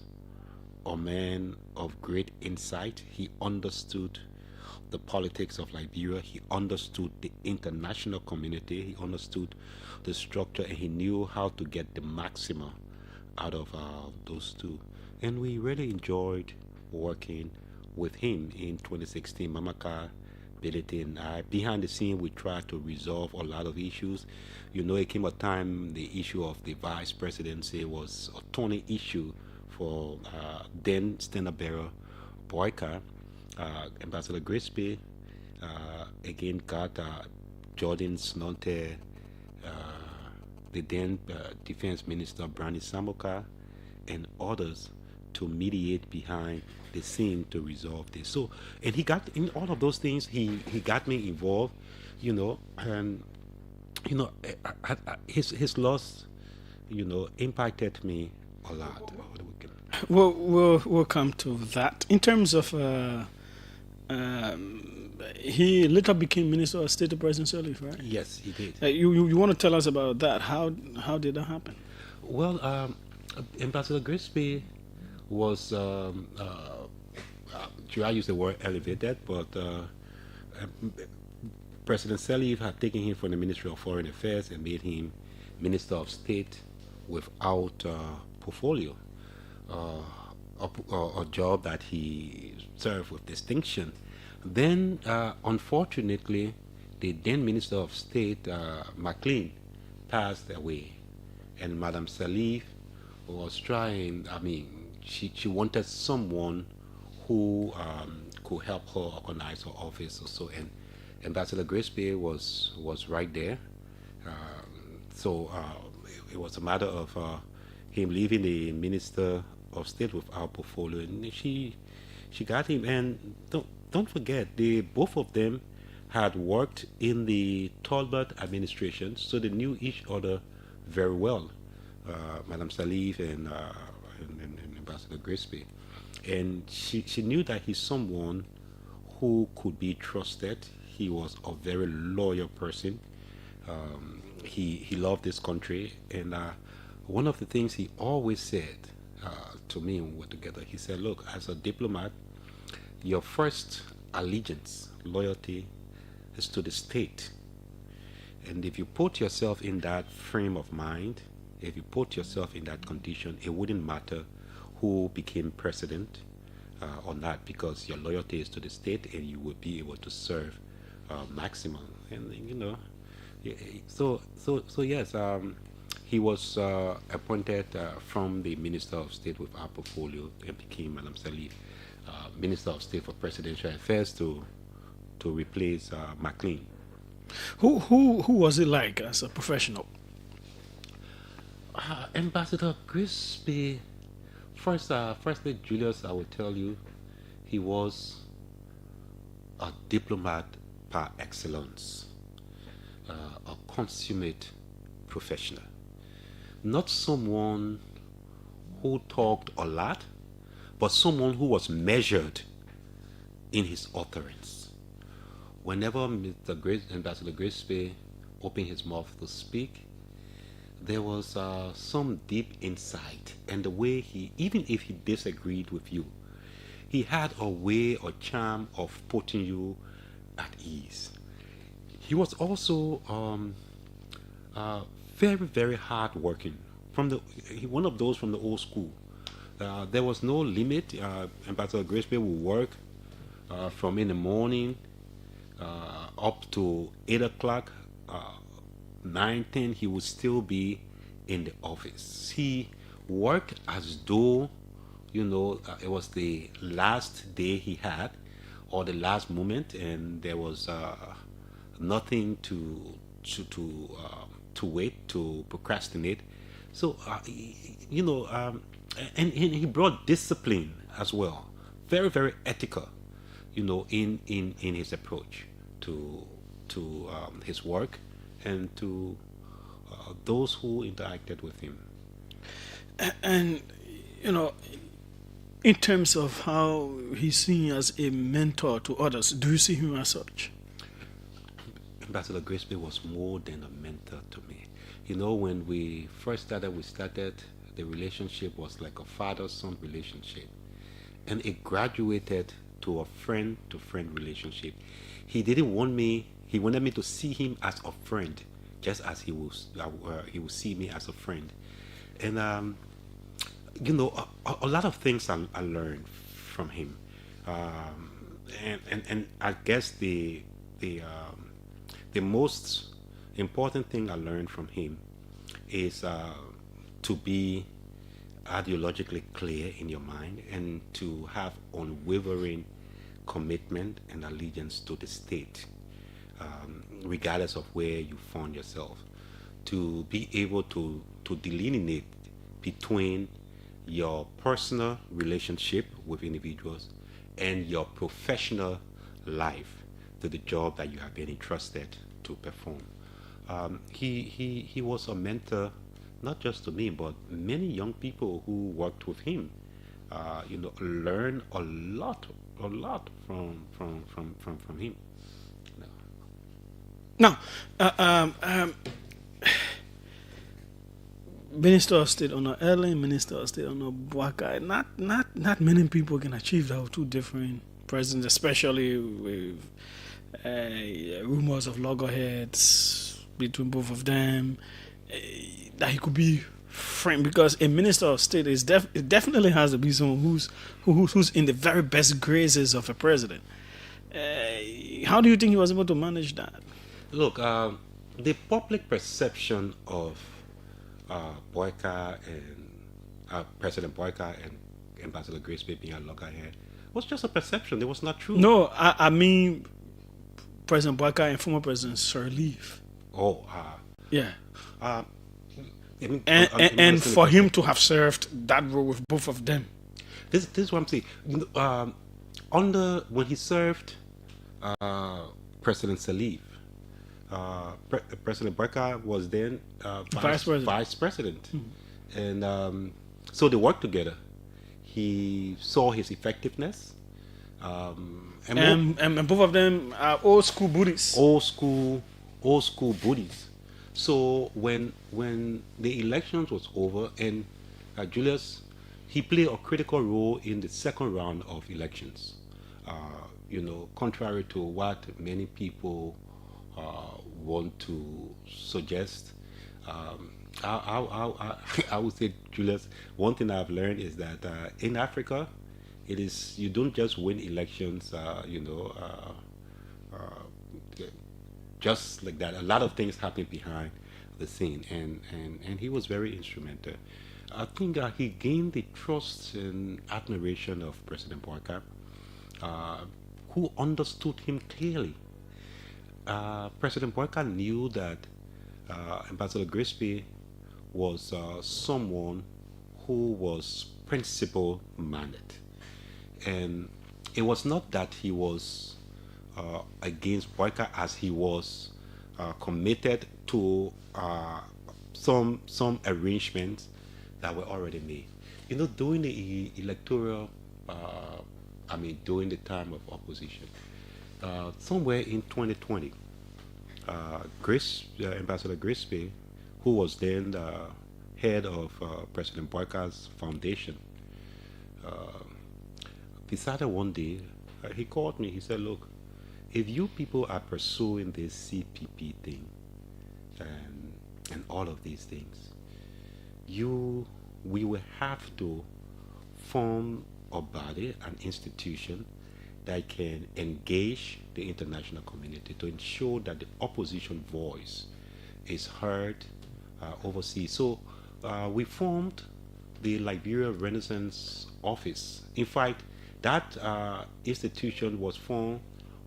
a man of great insight. He understood the politics of Liberia. He understood the international community. He understood the structure, and he knew how to get the maximum out of those two. And we really enjoyed working with him in 2016. Mamaka, Belete, and I, behind the scene, we tried to resolve a lot of issues. It came a time the issue of the vice presidency was a thorny issue for then standard bearer Boyka. Ambassador Grisby again got Jordan Snonte, the then Defense Minister Brani Samoka, and others to mediate behind the scene to resolve this. So, and he got in all of those things. He got me involved, and his loss, impacted me a lot. We'll come to that. In terms of he later became Minister of State to President Sirleaf, right? Yes, he did. You want to tell us about that? How did that happen? Well, Ambassador Grisby was, should I use the word elevated, but President Sirleaf had taken him from the Ministry of Foreign Affairs and made him Minister of State without portfolio, a job that he served with distinction. Then, unfortunately, the then Minister of State, McLean, passed away, and Madame Sirleaf was trying, she wanted someone who could help her organize her office or so, and Ambassador Grisby was right there. So it was a matter of him leaving the Minister of State without portfolio, and she got him. And don't forget, both of them had worked in the Talbot administration, so they knew each other very well, Madame Sirleaf and Ambassador Grisby. And she knew that he's someone who could be trusted. He was a very loyal person. He loved this country, and one of the things he always said to me when we were together, he said, look, as a diplomat, your first allegiance, loyalty, is to the state. And if you put yourself in that frame of mind, if you put yourself in that condition, it wouldn't matter who became president or not, because your loyalty is to the state, and you would be able to serve maximum. And so yes, he was appointed from the Minister of State without portfolio and became Madame Sirleaf, Minister of State for Presidential Affairs to replace McLean. Who was it like as a professional? Ambassador Grisby, firstly, Julius, I will tell you, he was a diplomat par excellence, a consummate professional. Not someone who talked a lot, but someone who was measured in his utterance. whenever Ambassador Grisby opened his mouth to speak, there was some deep insight, and the way even if he disagreed with you, he had a way or charm of putting you at ease. He was also very, very hard working. One of those from the old school. There was no limit. Ambassador Grisby would work from in the morning up to 8 o'clock, 9, 10. He would still be in the office. He worked as though it was the last day he had, or the last moment, and there was nothing to wait, to procrastinate. So and he brought discipline as well, very, very ethical, in his approach to his work and to those who interacted with him. And in terms of how he's seen as a mentor to others, do you see him as such? Ambassador Grisby was more than a mentor to me. When we first started, the relationship was like a father-son relationship. And it graduated to a friend-to-friend relationship. He wanted me to see him as a friend, just as he would see me as a friend. And a lot of things I learned from him. And I guess the most important thing I learned from him is to be ideologically clear in your mind and to have unwavering commitment and allegiance to the state, regardless of where you found yourself. To be able to delineate between your personal relationship with individuals and your professional life to the job that you have been entrusted to perform. He was a mentor, not just to me, but many young people who worked with him. Learn a lot from him. Now, Minister of State on Ellen, Minister of State on Boakai. Not many people can achieve that with two different presidents, especially with rumors of loggerheads between both of them. That he could be friend, because a Minister of State is it definitely has to be someone who's in the very best graces of a president. How do you think he was able to manage that? Look, the public perception of Boyka and President Boyka and Ambassador Grisby being a loggerhead was just a perception. It was not true. No, I mean President Boyka and former President Sirleaf. Oh, yeah. And for him to have served that role with both of them. This is what I'm saying. When he served President Sirleaf, President Boyka was then vice president. Mm-hmm. And so they worked together. He saw his effectiveness. And both of them are old school buddies. Old school buddies. So when the elections was over, and Julius, he played a critical role in the second round of elections. Contrary to what many people want to suggest, I would say, Julius, one thing I've learned is that in Africa, you don't just win elections, just like that. A lot of things happen behind the scene, and he was very instrumental. I think he gained the trust and admiration of President Boyka, who understood him clearly. President Boyka knew that Ambassador Grisby was someone who was principle-minded. And it was not that he was against Boyka, as he was committed to some arrangements that were already made. During the electoral, during the time of opposition, somewhere in 2020, Ambassador Grisby, who was then head of President Boyka's foundation, decided one day, he called me, he said, look, if you people are pursuing this CPP thing and all of these things, we will have to form a body, an institution that can engage the international community to ensure that the opposition voice is heard overseas. So we formed the Liberia Renaissance Office. In fact, that institution was formed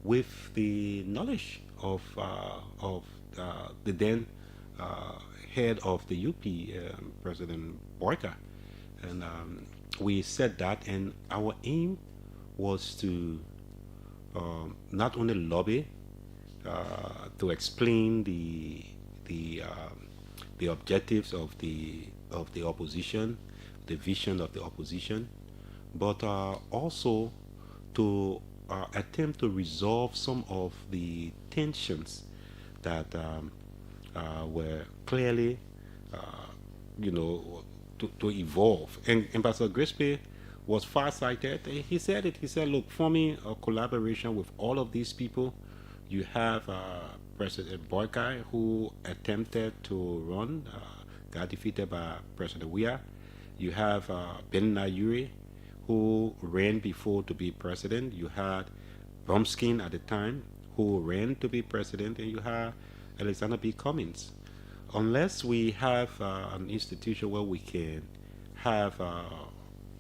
with the knowledge of the then head of the UP, President Boyka. And we said that, and our aim was to not only lobby to explain the objectives of the opposition, the vision of the opposition, but also to attempt to resolve some of the tensions that were clearly, to evolve. And Ambassador Grisby was far-sighted. He said it. He said, look, forming a collaboration with all of these people, you have President Boyka, who attempted to run, got defeated by President Weah. You have Ben Nayuri, who ran before to be president. You had Bromskin at the time, who ran to be president, and you had Alexander B. Cummings. Unless we have an institution where we can have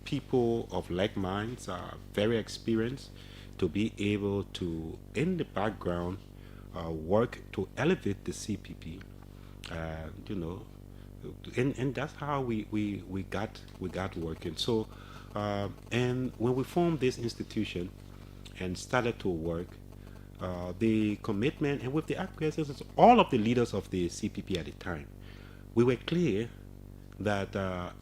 people of like minds, very experienced, to be able to, in the background, work to elevate the CPP, and that's how we got working. So, and when we formed this institution and started to work, the commitment and with the acquiescence of all of the leaders of the CPP at the time, we were clear that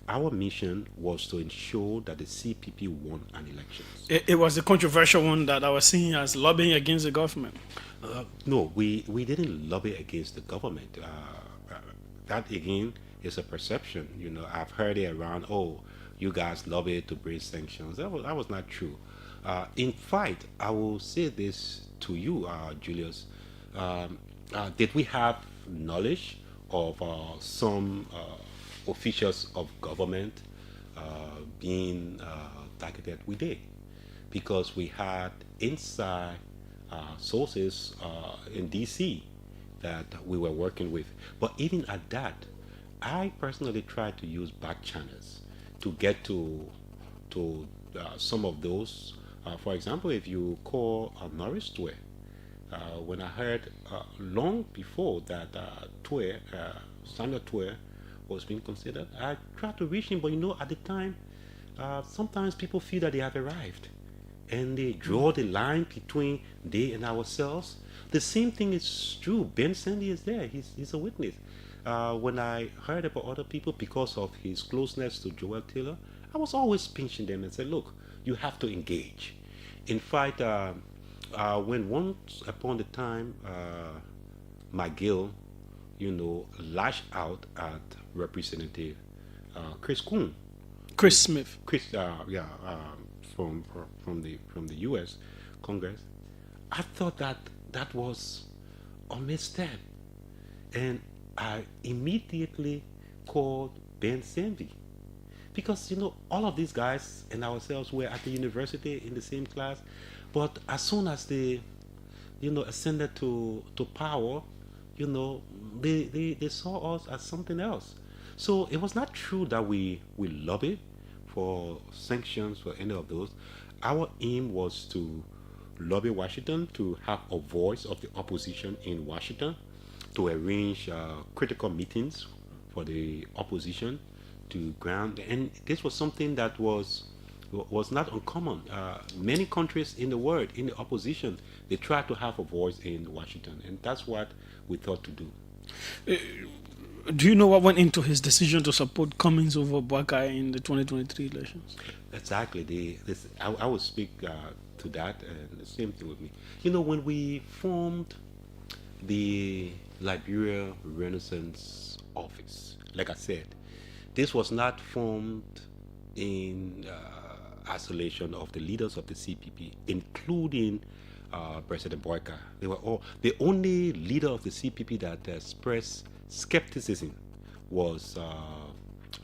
our mission was to ensure that the CPP won an election. It was a controversial one that I was seeing as lobbying against the government. No, we didn't lobby against the government. That again is a perception. I've heard it around. Oh, you guys lobbied to bring sanctions. That was not true. In fact, I will say this to you, Julius. Did we have knowledge of some officials of government being targeted? We did, because we had inside sources in DC that we were working with. But even at that, I personally tried to use back channels to get to some of those. For example, if you call Norris Twe, when I heard long before that Samuel Twe was being considered, I tried to reach him, but at the time, sometimes people feel that they have arrived, and they draw the line between they and ourselves. The same thing is true. Ben Sandy is there. He's a witness. When I heard about other people, because of his closeness to Joel Taylor, I was always pinching them and said, look, you have to engage. In fact, when once upon a time, McGill, lashed out at Representative Chris Coon. Chris Smith. From the U.S. Congress. I thought that was a misstep, and I immediately called Ben Sandy, because all of these guys and ourselves were at the university in the same class, but as soon as they ascended to power, they saw us as something else. So it was not true that we lobbied for sanctions for any of those. Our aim was to lobby Washington to have a voice of the opposition in Washington, to arrange critical meetings for the opposition to ground. And this was something that was not uncommon. Many countries in the world, in the opposition, they try to have a voice in Washington, and that's what we thought to do. Do you know what went into his decision to support Cummings over Buckeye in the 2023 elections? Exactly. I will speak to that, and the same thing with me. When we formed the Liberia Renaissance Office, like I said, this was not formed in isolation of the leaders of the CPP, including President Boyka. They were all the only leader of the CPP that expressed skepticism was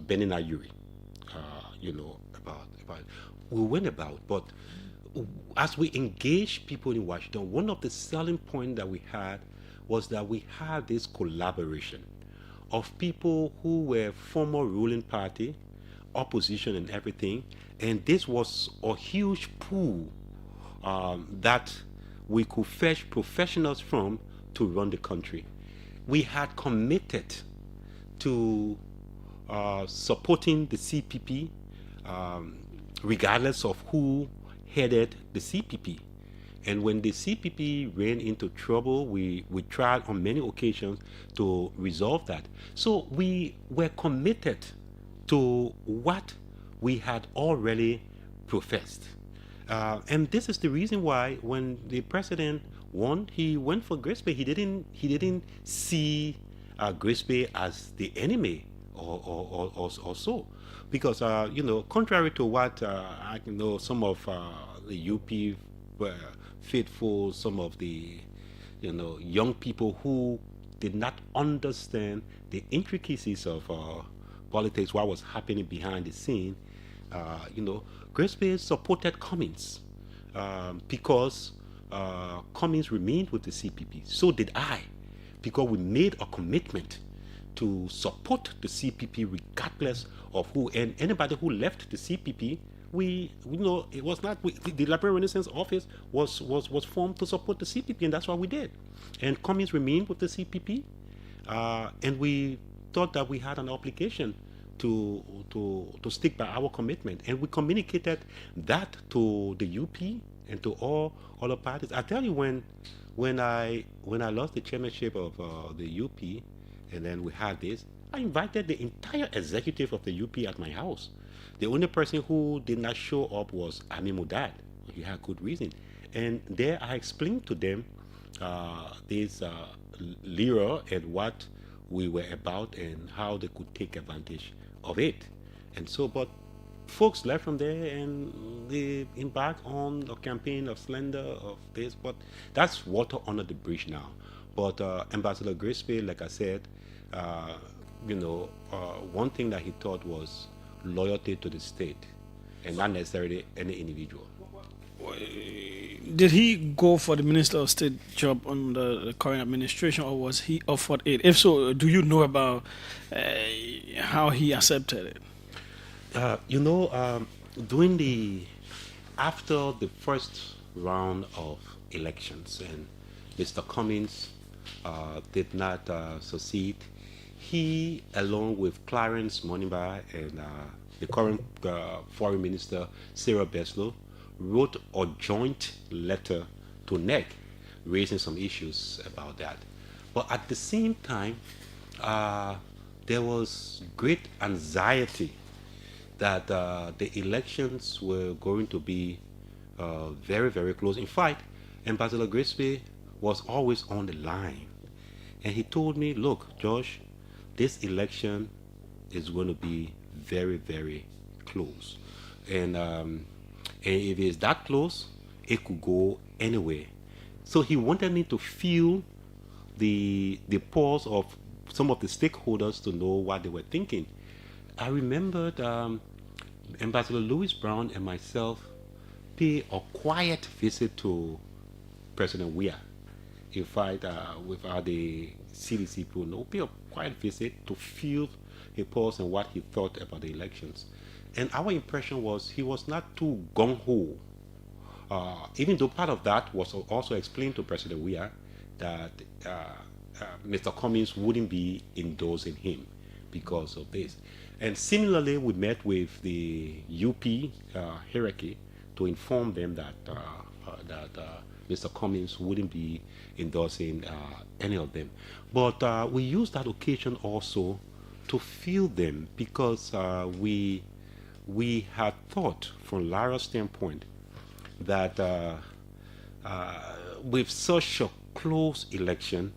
Benin Ayuri. About we went about, but as we engaged people in Washington, one of the selling points that we had was that we had this collaboration of people who were former ruling party, opposition, and everything, and this was a huge pool that we could fetch professionals from to run the country. We had committed to supporting the CPP, regardless of who headed the CPP. And when the CPP ran into trouble, we tried on many occasions to resolve that. So we were committed to what we had already professed. And this is the reason why when the president won, he went for Grisby. He didn't see Grisby as the enemy or so. Because, contrary to what I know some of the UP faithful, some of the, young people who did not understand the intricacies of politics, what was happening behind the scene, Grisby supported Cummings because Cummings remained with the CPP. So did I, because we made a commitment to support the CPP regardless of who, and anybody who left the CPP, it was not, the Liberia Renaissance Office was formed to support the CPP, and that's what we did. And Cummings remained with the CPP, and we thought that we had an obligation to stick by our commitment, and we communicated that to the UP and to all other parties. I tell you, when I lost the chairmanship of the UP, and then we had this, I invited the entire executive of the UP at my house. The only person who did not show up was Ami Mudad. He had good reason. And there I explained to them this lira and what we were about and how they could take advantage of it. And so, but folks left from there and they embarked on a campaign of slander of this, but that's water under the bridge now. But Ambassador Grisby, like I said, one thing that he taught was loyalty to the state and not necessarily any individual. Did he go for the Minister of State job under the current administration, or was he offered it? If so, do you know about how he accepted it? After the first round of elections and Mr. Cummings did not succeed, he, along with Clarence Moniba and the current Foreign Minister, Sarah Beslow, wrote a joint letter to NEC raising some issues about that. But at the same time, there was great anxiety that the elections were going to be very, very close. In fact, Ambassador Grisby was always on the line. And he told me, look, Josh, this election is going to be very, very close. And if it's that close, it could go anywhere. So he wanted me to feel the pulse of some of the stakeholders to know what they were thinking. I remembered Ambassador Louis Brown and myself pay a quiet visit to President Weah. In fact, without the CDC people, no, pay a quiet visit to feel his pulse and what he thought about the elections. And our impression was he was not too gung-ho. Even though part of that was also explained to President Weah that Mr. Cummings wouldn't be endorsing him because of this. And similarly, we met with the UP hierarchy to inform them that Mr. Cummings wouldn't be endorsing any of them. But we use that occasion also to feel them because we had thought from Lara's standpoint that with such a close election,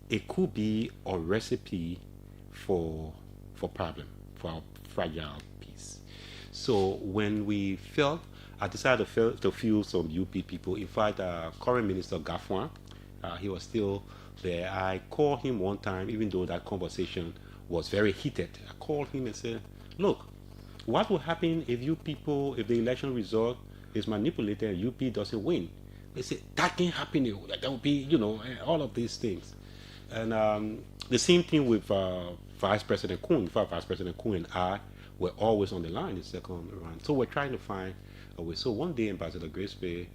it could be a recipe for problem, for our fragile peace. So when we felt, I decided to feel some UP people. In fact, current Minister Gaffouin, he was still there. I called him one time, even though that conversation was very heated. I called him and said, look, what will happen if you people, if the election result is manipulated and UP doesn't win? They said, that can't happen. That will be, all of these things. And the same thing with Vice President Kuhn. In fact, Vice President Kuhn and I were always on the line in second round. So we're trying to find a way. So one day, Ambassador Grisby,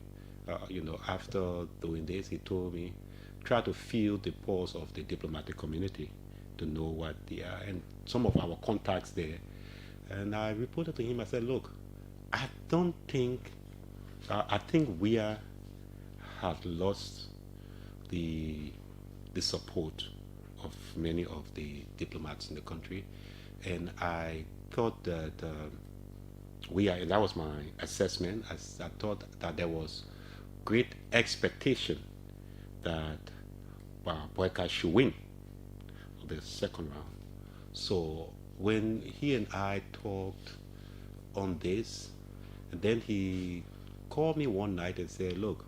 after doing this, he told me, try to feel the pulse of the diplomatic community to know what and some of our contacts there. And I reported to him, I said, look, I think we had lost the support of many of the diplomats in the country. And I thought that and that was my assessment, I thought that there was great expectation that Boyka should win the second round. So when he and I talked on this, and then he called me one night and said, look,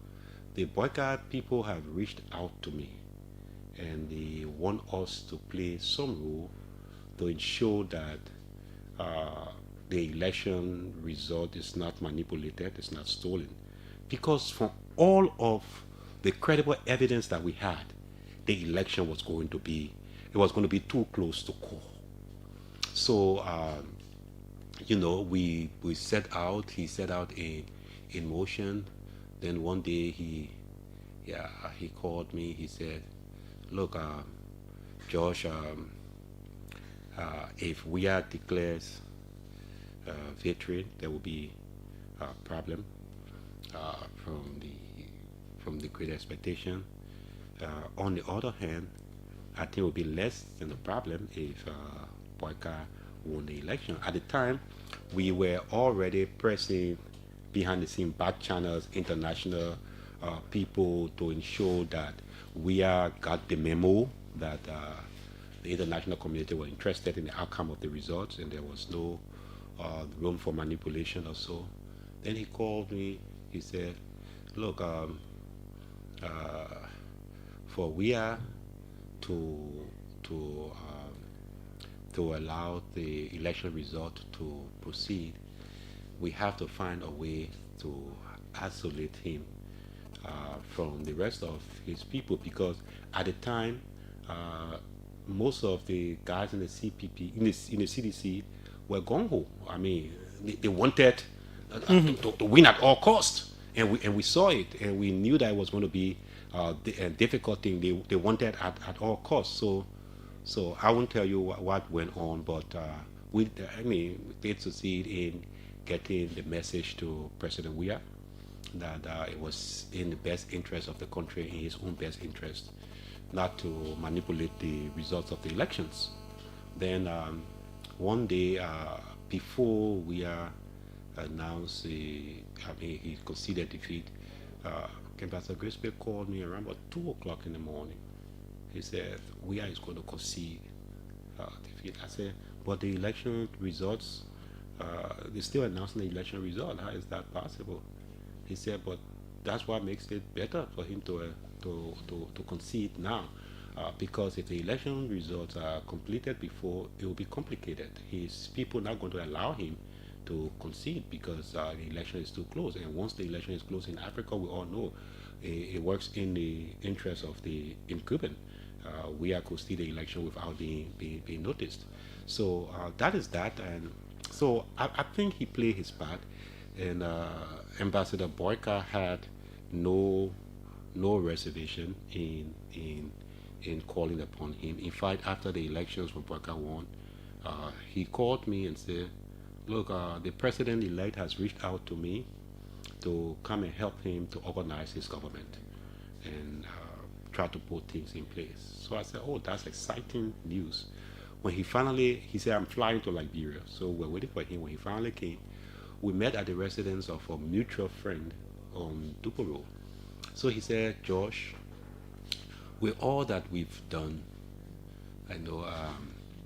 the Boyka people have reached out to me and they want us to play some role to ensure that the election result is not manipulated, it's not stolen. Because from all of the credible evidence that we had, the election was going to be too close to call. So, we set out, he set out in motion. Then one day he called me, he said, look, Josh, if we are declares victory, there will be a problem from the great expectation. On the other hand, I think it would be less than a problem if Boyka won the election. At the time, we were already pressing behind the scene back channels, international people to ensure that we got the memo that the international community were interested in the outcome of the results and there was no room for manipulation or so. Then he called me, he said, look, for we are to allow the election result to proceed, we have to find a way to isolate him from the rest of his people, because at the time most of the guys in the CPP in the CDC were gung-ho. I mean, they wanted to win at all costs, and we saw it, and we knew that it was going to be a difficult thing. They wanted at all costs. So I won't tell you what went on, but we did succeed in getting the message to President Weah that it was in the best interest of the country, in his own best interest, not to manipulate the results of the elections. Then one day before Weah announced he conceded defeat, Ambassador Grisby called me around about 2 o'clock in the morning. He said, Weah is going to concede defeat. I said, but the election results, they're still announcing the election result. How is that possible? He said, but that's what makes it better for him to concede now. Because if the election results are completed before, it will be complicated. His people are not going to allow him to concede because the election is too close. And once the election is close in Africa, we all know it works in the interest of the incumbent. We are could see the election without being noticed. So that is that. And so I think he played his part. And Ambassador Boyka had no reservation in calling upon him. In fact, after the elections when Boyka won, he called me and said, look, the president-elect has reached out to me to come and help him to organize his government and try to put things in place. So I said, oh, that's exciting news. When he said, I'm flying to Liberia. So we're waiting for him. When he finally came, we met at the residence of a mutual friend on Dupo Road. So he said, Josh, with all that we've done, I know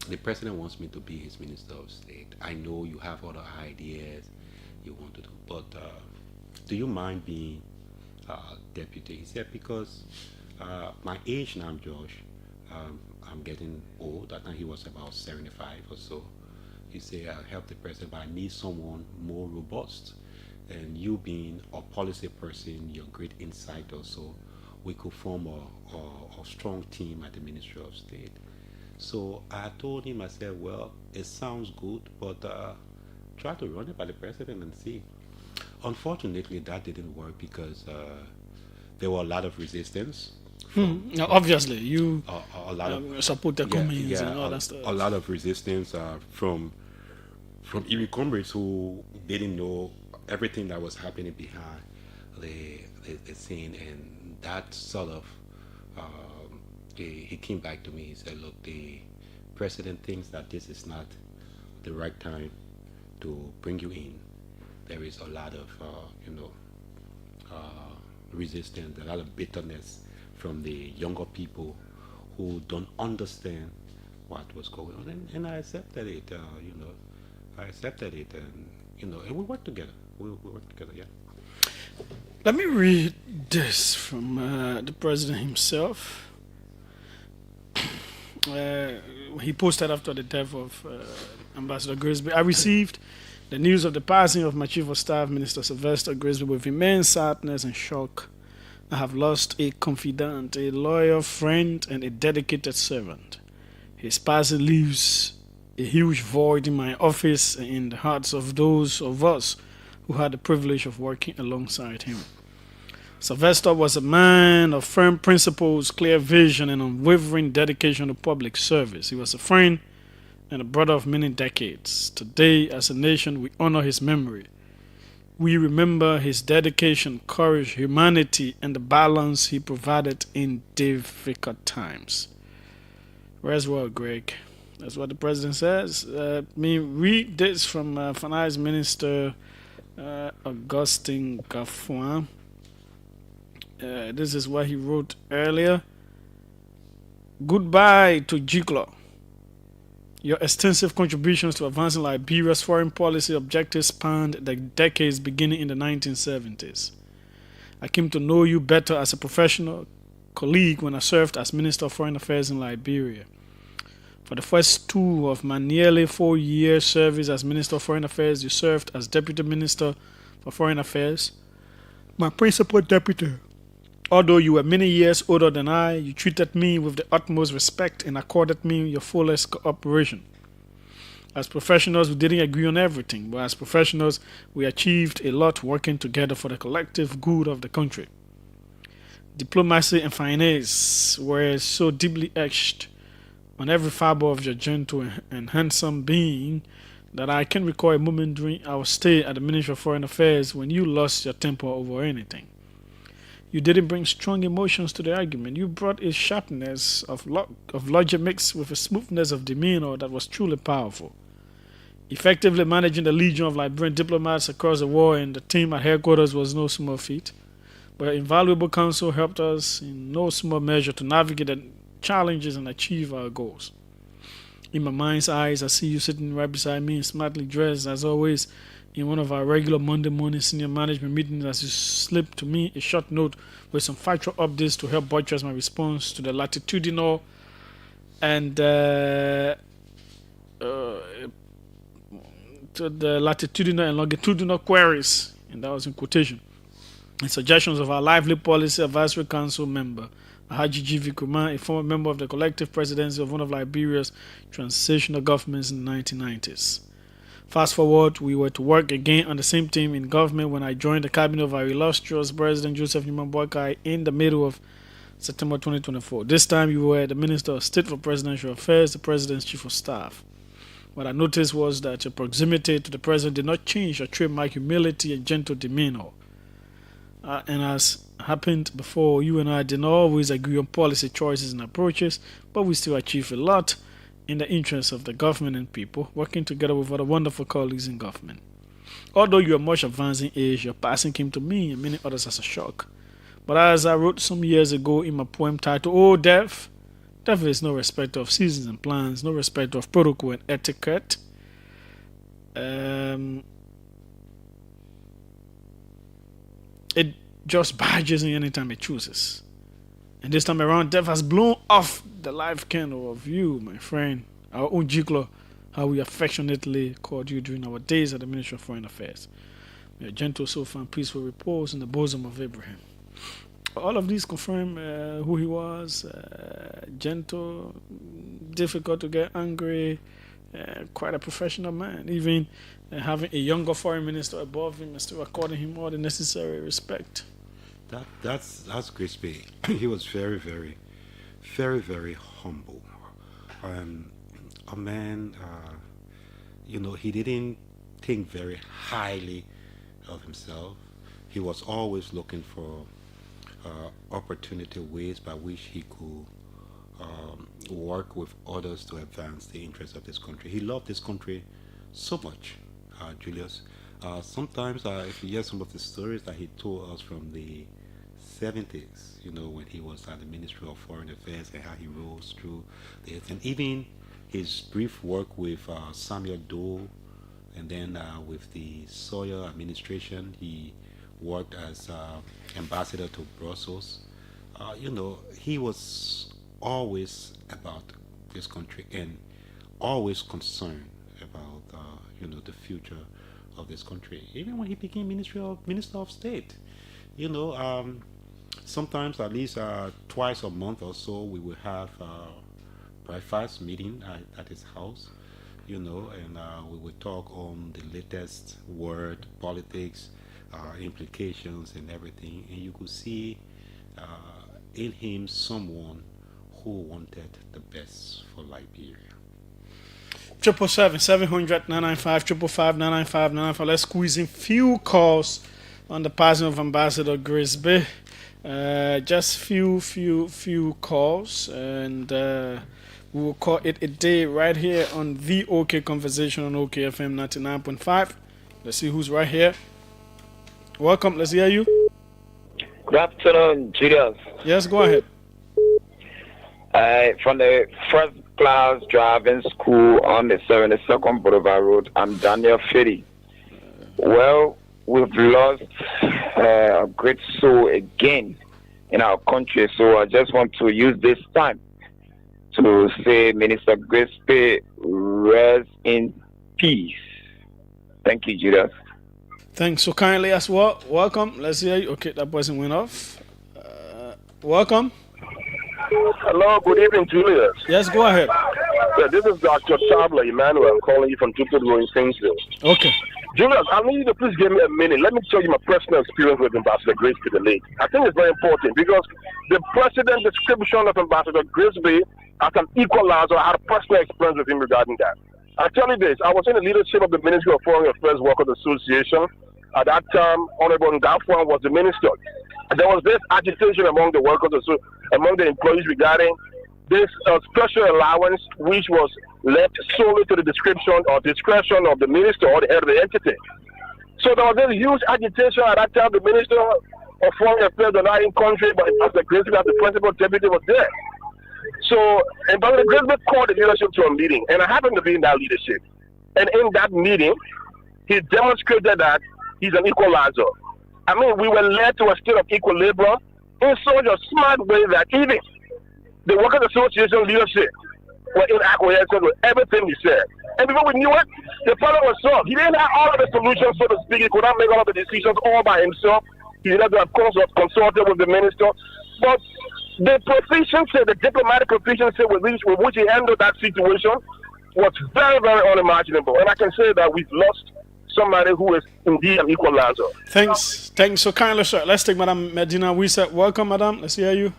the president wants me to be his minister of state. I know you have other ideas you want to do, but do you mind being deputy? He said, because my age now, Josh, I'm getting old. I think he was about 75 or so. He said, I'll help the president, but I need someone more robust. And you being a policy person, your great insight also, we could form a strong team at the Ministry of State. So I told him, I said, well, it sounds good, but try to run it by the president and see. Unfortunately, that didn't work because there were a lot of resistance. Obviously, you a lot of support the Cummins and all that stuff. A lot of resistance from even comrades who didn't know everything that was happening behind the scene, and that sort of he came back to me. He said, "Look, the president thinks that this is not the right time to bring you in. There is a lot of resistance, a lot of bitterness from the younger people who don't understand what was going on." And I accepted it. I accepted it, and and we worked together. We worked together. Yeah. Let me read this from the president himself. He posted after the death of Ambassador Grisby. I received the news of the passing of my chief of staff, Minister Sylvester Grisby, with immense sadness and shock. I have lost a confidant, a loyal friend, and a dedicated servant. His passing leaves a huge void in my office and in the hearts of those of us who had the privilege of working alongside him. Sylvester was a man of firm principles, clear vision, and unwavering dedication to public service. He was a friend and a brother of many decades. Today, as a nation, we honor his memory. We remember his dedication, courage, humanity, and the balance he provided in difficult times. Where's well, Greg? That's what the president says. Let me read this from Finance Minister Augustin Gaffouin. This is what he wrote earlier. Goodbye to Jiklo. Your extensive contributions to advancing Liberia's foreign policy objectives spanned the decades beginning in the 1970s. I came to know you better as a professional colleague when I served as Minister of Foreign Affairs in Liberia. For the first two of my nearly 4-year service as Minister of Foreign Affairs, you served as Deputy Minister for Foreign Affairs, my principal deputy. Although you were many years older than I, you treated me with the utmost respect and accorded me your fullest cooperation. As professionals, we didn't agree on everything, but as professionals, we achieved a lot working together for the collective good of the country. Diplomacy and finance were so deeply etched on every fiber of your gentle and handsome being that I can recall a moment during our stay at the Ministry of Foreign Affairs when you lost your temper over anything. You didn't bring strong emotions to the argument. You brought a sharpness of logic mixed with a smoothness of demeanor that was truly powerful. Effectively managing the legion of Liberian diplomats across the world and the team at headquarters was no small feat, but your invaluable counsel helped us in no small measure to navigate the challenges and achieve our goals. In my mind's eyes, I see you sitting right beside me, smartly dressed as always, in one of our regular Monday morning senior management meetings as you slipped to me a short note with some factual updates to help buttress my response to the latitudinal and longitudinal queries, and that was in quotation, and suggestions of our lively policy advisory council member, Haji G.V. Kuma, a former member of the collective presidency of one of Liberia's transitional governments in the 1990s. Fast forward, we were to work again on the same team in government when I joined the cabinet of our illustrious President Joseph Newman Boakai in the middle of September 2024. This time you were the Minister of State for Presidential Affairs, the President's Chief of Staff. What I noticed was that your proximity to the President did not change your trademark humility and gentle demeanor. And as happened before, you and I didn't always agree on policy choices and approaches, but we still achieve a lot in the interest of the government and people, working together with other wonderful colleagues in government. Although you are much advanced in age, your passing came to me and many others as a shock. But as I wrote some years ago in my poem titled, Oh Death, death is no respecter of seasons and plans, no respecter of protocol and etiquette. It just barges in anytime it chooses. And this time around, death has blown off the life candle of you, my friend, our own Jiklo, how we affectionately called you during our days at the Ministry of Foreign Affairs. May a gentle soul find peaceful repose in the bosom of Abraham. All of these confirm who he was, gentle, difficult to get angry, quite a professional man, even having a younger foreign minister above him and still according him all the necessary respect. That's Grisby. He was very, very, very, very humble. A man, he didn't think very highly of himself. He was always looking for opportunity ways by which he could work with others to advance the interests of this country. He loved this country so much, Julius. Sometimes, if you hear some of the stories that he told us from the 70s, when he was at the Ministry of Foreign Affairs and how he rose through this, and even his brief work with Samuel Doe, and then with the Sawyer administration, he worked as ambassador to Brussels. He was always about this country and always concerned about the future of this country. Even when he became Minister of State, sometimes at least twice a month or so we will have breakfast meeting at his house, and we will talk on the latest word, politics, implications and everything, and you could see in him someone who wanted the best for Liberia. 777-700-995, Let's squeeze in few calls on the passing of Ambassador Grisby. Just few calls, and we will call it a day right here on the OK Conversation on OKFM 99.5. Let's see who's right here. Welcome, let's hear you. Good afternoon, Julius. Yes, go ahead. From the first class driving school on the 72nd Boulevard Road, I'm Daniel Fitty. Well, we've lost a great soul again in our country, so I just want to use this time to say Minister Grisby, rest in peace. Thank you, Julius. Thanks so kindly as well. Welcome. Let's hear you. Okay, that person went off. Welcome. Hello, good evening, Julius. Yes, go ahead. Yeah, this is Dr. Tabla Emmanuel calling you from Jupiter in Kingsville. Okay. Julius, I need you to please give me a minute. Let me tell you my personal experience with Ambassador Grisby the late. I think it's very important because the president's description of Ambassador Grisby as an equalizer, I had a personal experience with him regarding that. I tell you this, I was in the leadership of the Ministry of Foreign Affairs Workers Association. At that time, Honorable Ngafwan was the minister. And there was this agitation among the workers, among the employees regarding this special allowance, which was left solely to the discretion of the minister or the head of the entity. So there was this huge agitation at that time. The Minister of Foreign Affairs was not in country, but Ambassador Grisby, as the principal deputy, was there. So Ambassador Grisby called the leadership to a meeting, and I happened to be in that leadership. And in that meeting, he demonstrated that he's an equalizer. I mean, we were led to a state of equilibrium in such a smart way that even the Workers' Association leadership were in acquiescence with everything he said. And before we knew it, the problem was solved. He didn't have all of the solutions, so to speak. He could not make all of the decisions all by himself. He had to, of course, consulted with the minister. But the proficiency, the diplomatic proficiency with which he handled that situation was very, very unimaginable. And I can say that we've lost somebody who is indeed an equalizer. Thanks so kindly, sir. Let's take Madam Medina Wisa. Welcome, Madam. Let's hear you.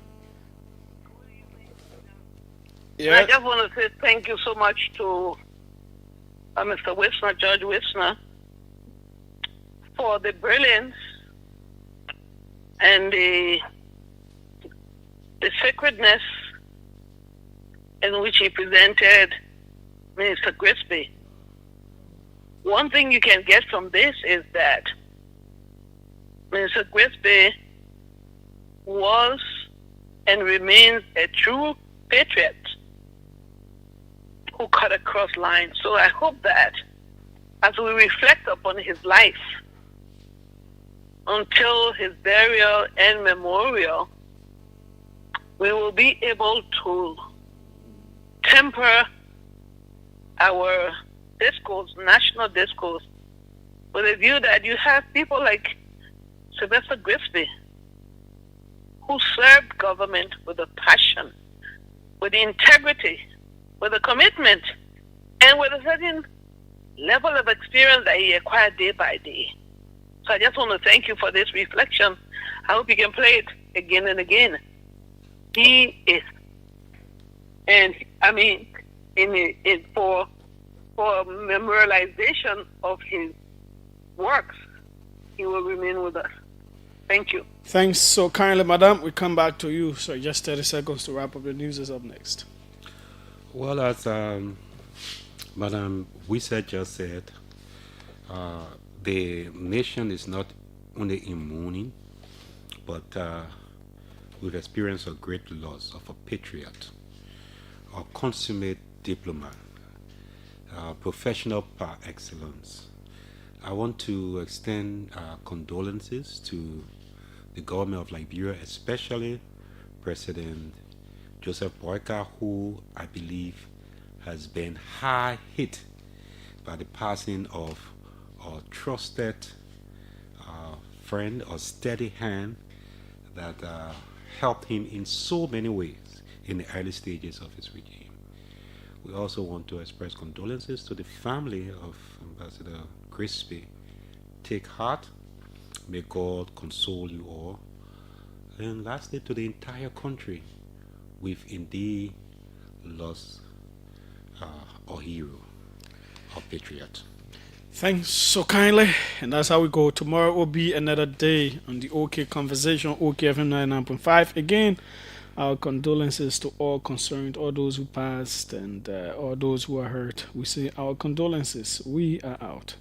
Yeah. I just want to say thank you so much to Mr. Wisner, Judge Wisner, for the brilliance and the sacredness in which he presented Minister Grisby. One thing you can get from this is that Minister Grisby was and remains a true patriot who cut across lines. So I hope that as we reflect upon his life until his burial and memorial, we will be able to temper our discourse, national discourse, with a view that you have people like Sylvester Grisby, who served government with a passion, with integrity, with a commitment, and with a certain level of experience that he acquired day by day. So I just want to thank you for this reflection. I hope you can play it again and again. He is, and I mean, for memorialization of his works, he will remain with us. Thank you. Thanks so kindly, madam. We come back to you. So just 30 seconds to wrap up. The news is up next. Well, as Madam Wisa just said, the nation is not only in mourning, but we've experienced a great loss of a patriot, a consummate diplomat, professional par excellence. I want to extend condolences to the government of Liberia, especially President Joseph Boyka, who I believe has been hard hit by the passing of a trusted friend, a steady hand that helped him in so many ways in the early stages of his regime. We also want to express condolences to the family of Ambassador Grisby. Take heart. May God console you all. And lastly, to the entire country, we've indeed lost our hero, our patriot. Thanks so kindly. And that's how we go. Tomorrow will be another day on the OK Conversation, OK FM 99.5. Again, our condolences to all concerned, all those who passed and all those who are hurt. We say our condolences. We are out.